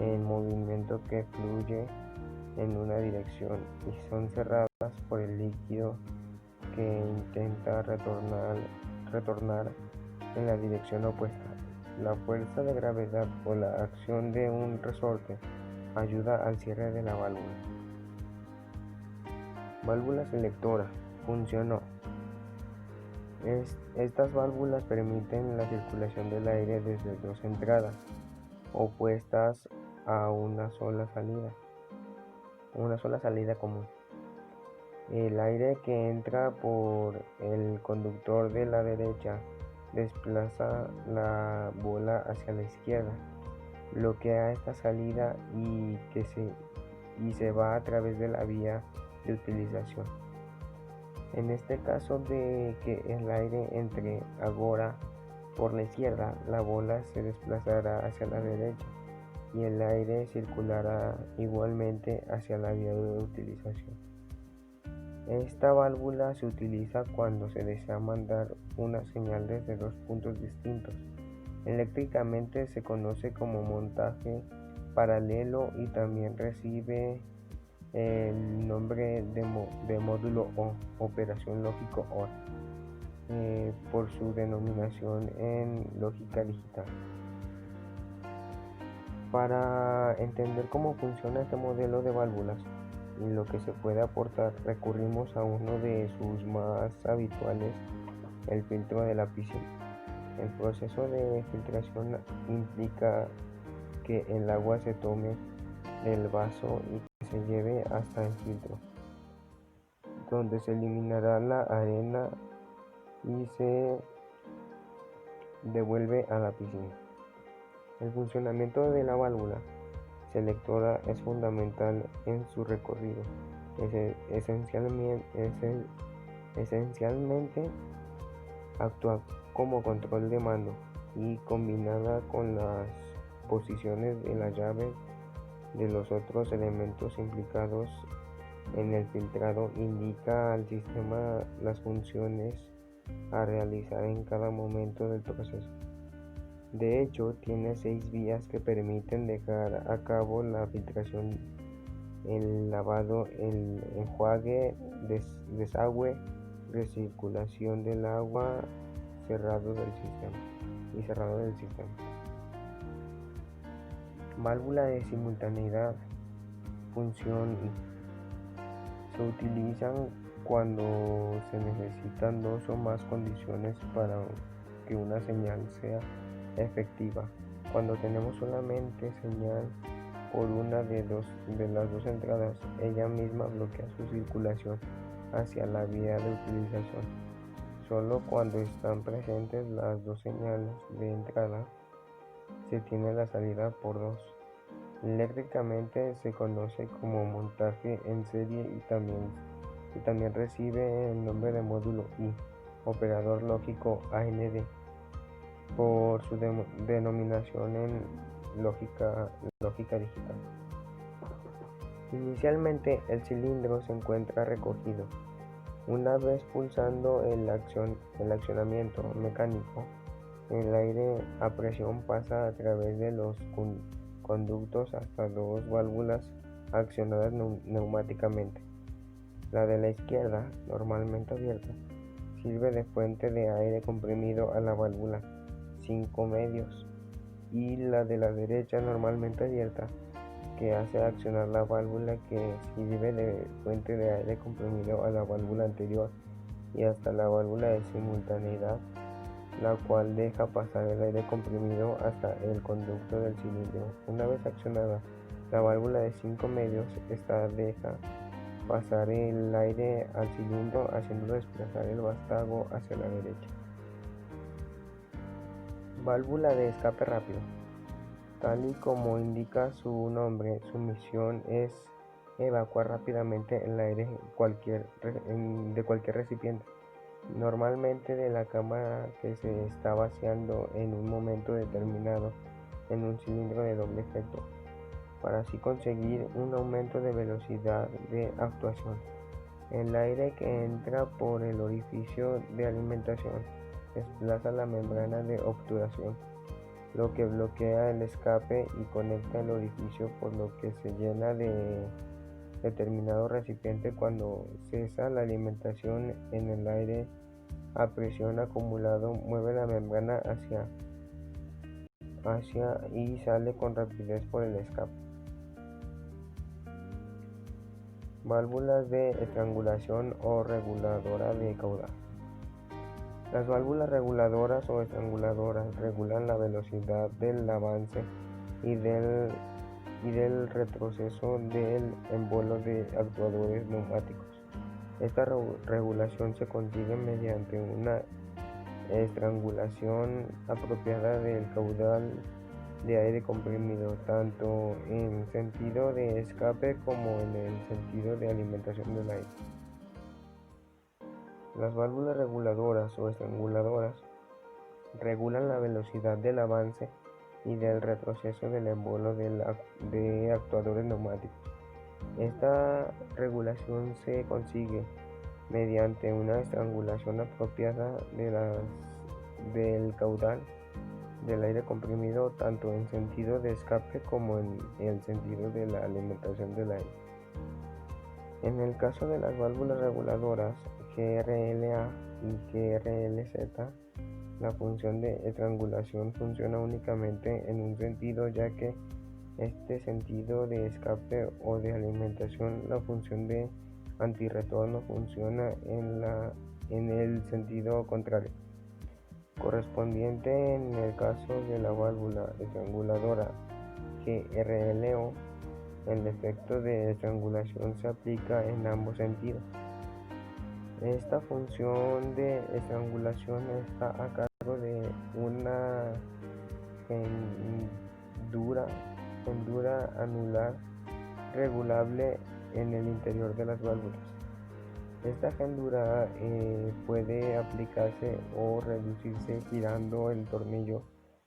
en movimiento que fluye en una dirección y son cerradas por el líquido que intenta retornar en la dirección opuesta. La fuerza de gravedad o la acción de un resorte ayuda al cierre de la válvula. Válvula selectora. Funcionó. Estas válvulas permiten la circulación del aire desde dos entradas opuestas a una sola salida común. El aire que entra por el conductor de la derecha desplaza la bola hacia la izquierda, bloquea esta salida y se va a través de la vía de utilización. En este caso de que el aire entre ahora por la izquierda, la bola se desplazará hacia la derecha y el aire circulará igualmente hacia la vía de utilización. Esta válvula se utiliza cuando se desea mandar una señal desde dos puntos distintos. Eléctricamente se conoce como montaje paralelo y también recibe el nombre de módulo O, operación lógico OR, por su denominación en lógica digital. Para entender cómo funciona este modelo de válvulas y lo que se puede aportar, recurrimos a uno de sus más habituales, el filtro de la piscina. El proceso de filtración implica que el agua se tome del vaso y que se lleve hasta el filtro, donde se eliminará la arena y se devuelve a la piscina. El funcionamiento de la válvula selectora es fundamental en su recorrido. Esencialmente actúa como control de mando y combinada con las posiciones de la llave de los otros elementos implicados en el filtrado, indica al sistema las funciones a realizar en cada momento del proceso. De hecho, tiene 6 vías que permiten dejar a cabo la filtración: el lavado, el enjuague, desagüe, recirculación del agua, cerrado del sistema. Válvula de simultaneidad. Función I. Se utilizan cuando se necesitan dos o más condiciones para que una señal sea efectiva. Cuando tenemos solamente señal por una de las dos entradas, ella misma bloquea su circulación hacia la vía de utilización. Solo cuando están presentes las dos señales de entrada se tiene la salida por dos. Eléctricamente se conoce como montaje en serie y también recibe el nombre de módulo I, operador lógico AND, por su denominación en lógica digital. Inicialmente el cilindro se encuentra recogido. Una vez pulsando el accionamiento mecánico, el aire a presión pasa a través de los conductos hasta dos válvulas accionadas neumáticamente. La de la izquierda, normalmente abierta, sirve de fuente de aire comprimido a la válvula 5 medios, y la de la derecha, normalmente abierta, que hace accionar la válvula que sirve de fuente de aire comprimido a la válvula anterior y hasta la válvula de simultaneidad, la cual deja pasar el aire comprimido hasta el conducto del cilindro. Una vez accionada la válvula de 5 medios, esta deja pasar el aire al cilindro, haciendo desplazar el vástago hacia la derecha. Válvula de escape rápido. Tal y como indica su nombre, su misión es evacuar rápidamente el aire de cualquier recipiente, normalmente de la cámara que se está vaciando en un momento determinado en un cilindro de doble efecto, para así conseguir un aumento de velocidad de actuación. El aire que entra por el orificio de alimentación desplaza la membrana de obturación, lo que bloquea el escape y conecta el orificio, por lo que se llena de determinado recipiente. Cuando cesa la alimentación, en el aire a presión acumulado mueve la membrana hacia hacia y sale con rapidez por el escape. Válvulas de estrangulación o reguladora de caudal. Las válvulas reguladoras o estranguladoras regulan la velocidad del avance y del retroceso del embolo de actuadores neumáticos. Esta regulación se consigue mediante una estrangulación apropiada del caudal de aire comprimido, tanto en sentido de escape como en el sentido de alimentación del aire. Las válvulas reguladoras o estranguladoras regulan la velocidad del avance y del retroceso del embolo de actuadores neumáticos. Esta regulación se consigue mediante una estrangulación apropiada del caudal del aire comprimido, tanto en sentido de escape como en el sentido de la alimentación del aire. En el caso de las válvulas reguladoras GRLA y GRLZ, la función de estrangulación funciona únicamente en un sentido, ya que este sentido de escape o de alimentación, la función de antirretorno, funciona en el sentido contrario. Correspondiente en el caso de la válvula estranguladora GRLO, el efecto de estrangulación se aplica en ambos sentidos. Esta función de estrangulación está a cargo de una hendura anular regulable en el interior de las válvulas. Esta hendura puede aplicarse o reducirse girando el tornillo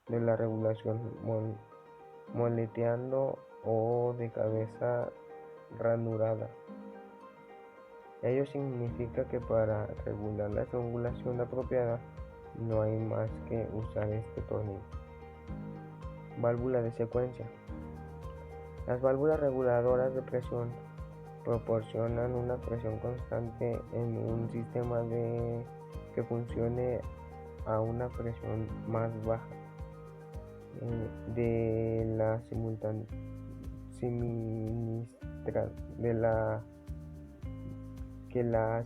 de la regulación, moleteando o de cabeza ranurada. Ello significa que para regular la estrangulación apropiada no hay más que usar este tornillo. Válvula de secuencia. Las válvulas reguladoras de presión proporcionan una presión constante en un sistema que funcione a una presión más baja que la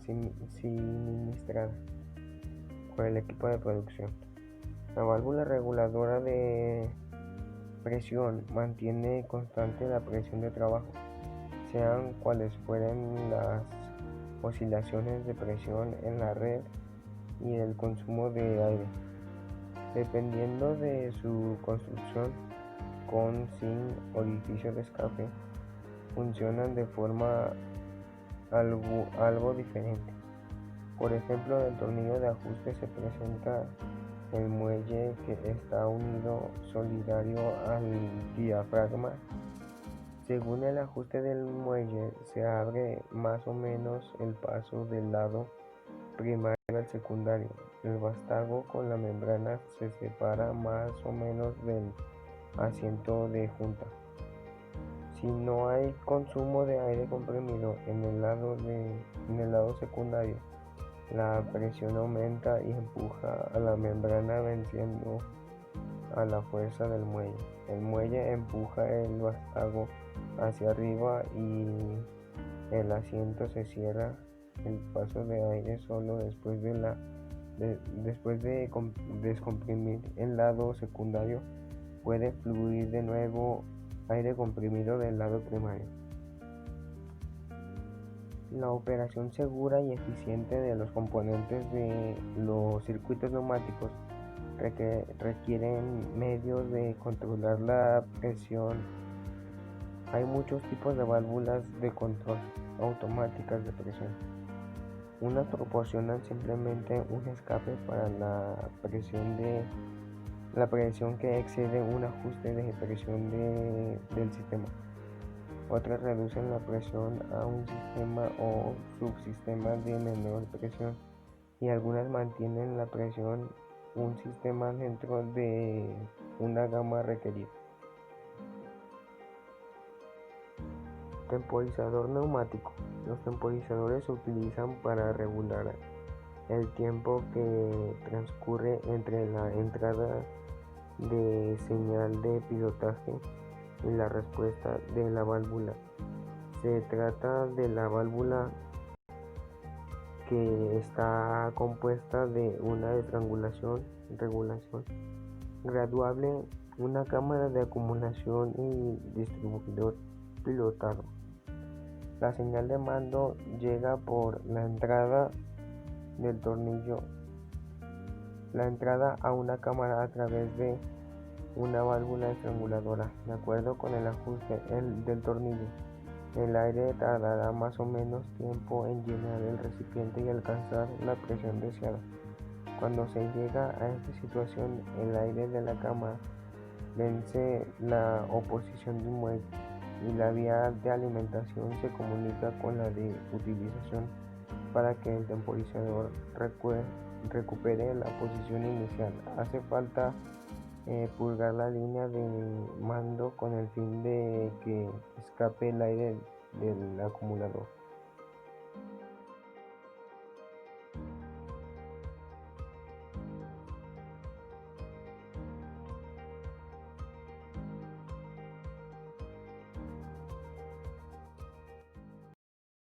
suministrada por el equipo de producción. La válvula reguladora de presión mantiene constante la presión de trabajo, sean cuales fueren las oscilaciones de presión en la red y el consumo de aire, dependiendo de su construcción, con sin orificio de escape, funcionan de forma algo diferente. Por ejemplo, en el tornillo de ajuste se presenta el muelle que está unido solidario al diafragma. Según el ajuste del muelle, se abre más o menos el paso del lado primario al secundario. El vástago con la membrana se separa más o menos del asiento de junta. Si no hay consumo de aire comprimido en el lado secundario, la presión aumenta y empuja a la membrana venciendo a la fuerza del muelle. El muelle empuja el vástago hacia arriba y el asiento se cierra. El paso de aire solo después de descomprimir el lado secundario puede fluir de nuevo aire comprimido del lado primario. La operación segura y eficiente de los componentes de los circuitos neumáticos requieren medios de controlar la presión. Hay muchos tipos de válvulas de control automáticas de presión. Unas proporcionan simplemente un escape para la presión que excede un ajuste de presión del sistema. Otras reducen la presión a un sistema o subsistema de menor presión, y algunas mantienen la presión un sistema dentro de una gama requerida. Temporizador neumático. Los temporizadores se utilizan para regular el tiempo que transcurre entre la entrada de señal de pilotaje y la respuesta de la válvula. Se trata de la válvula que está compuesta de una regulación graduable, una cámara de acumulación y distribuidor pilotado. La señal de mando llega por la entrada del tornillo, la entrada a una cámara a través de una válvula estranguladora. De acuerdo con el ajuste del tornillo, el aire tardará más o menos tiempo en llenar el recipiente y alcanzar la presión deseada. Cuando se llega a esta situación, el aire de la cámara vence la oposición del muelle y la vía de alimentación se comunica con la de utilización para que el temporizador recupere la posición inicial. Hace falta purgar la línea de mando con el fin de que escape el aire del acumulador.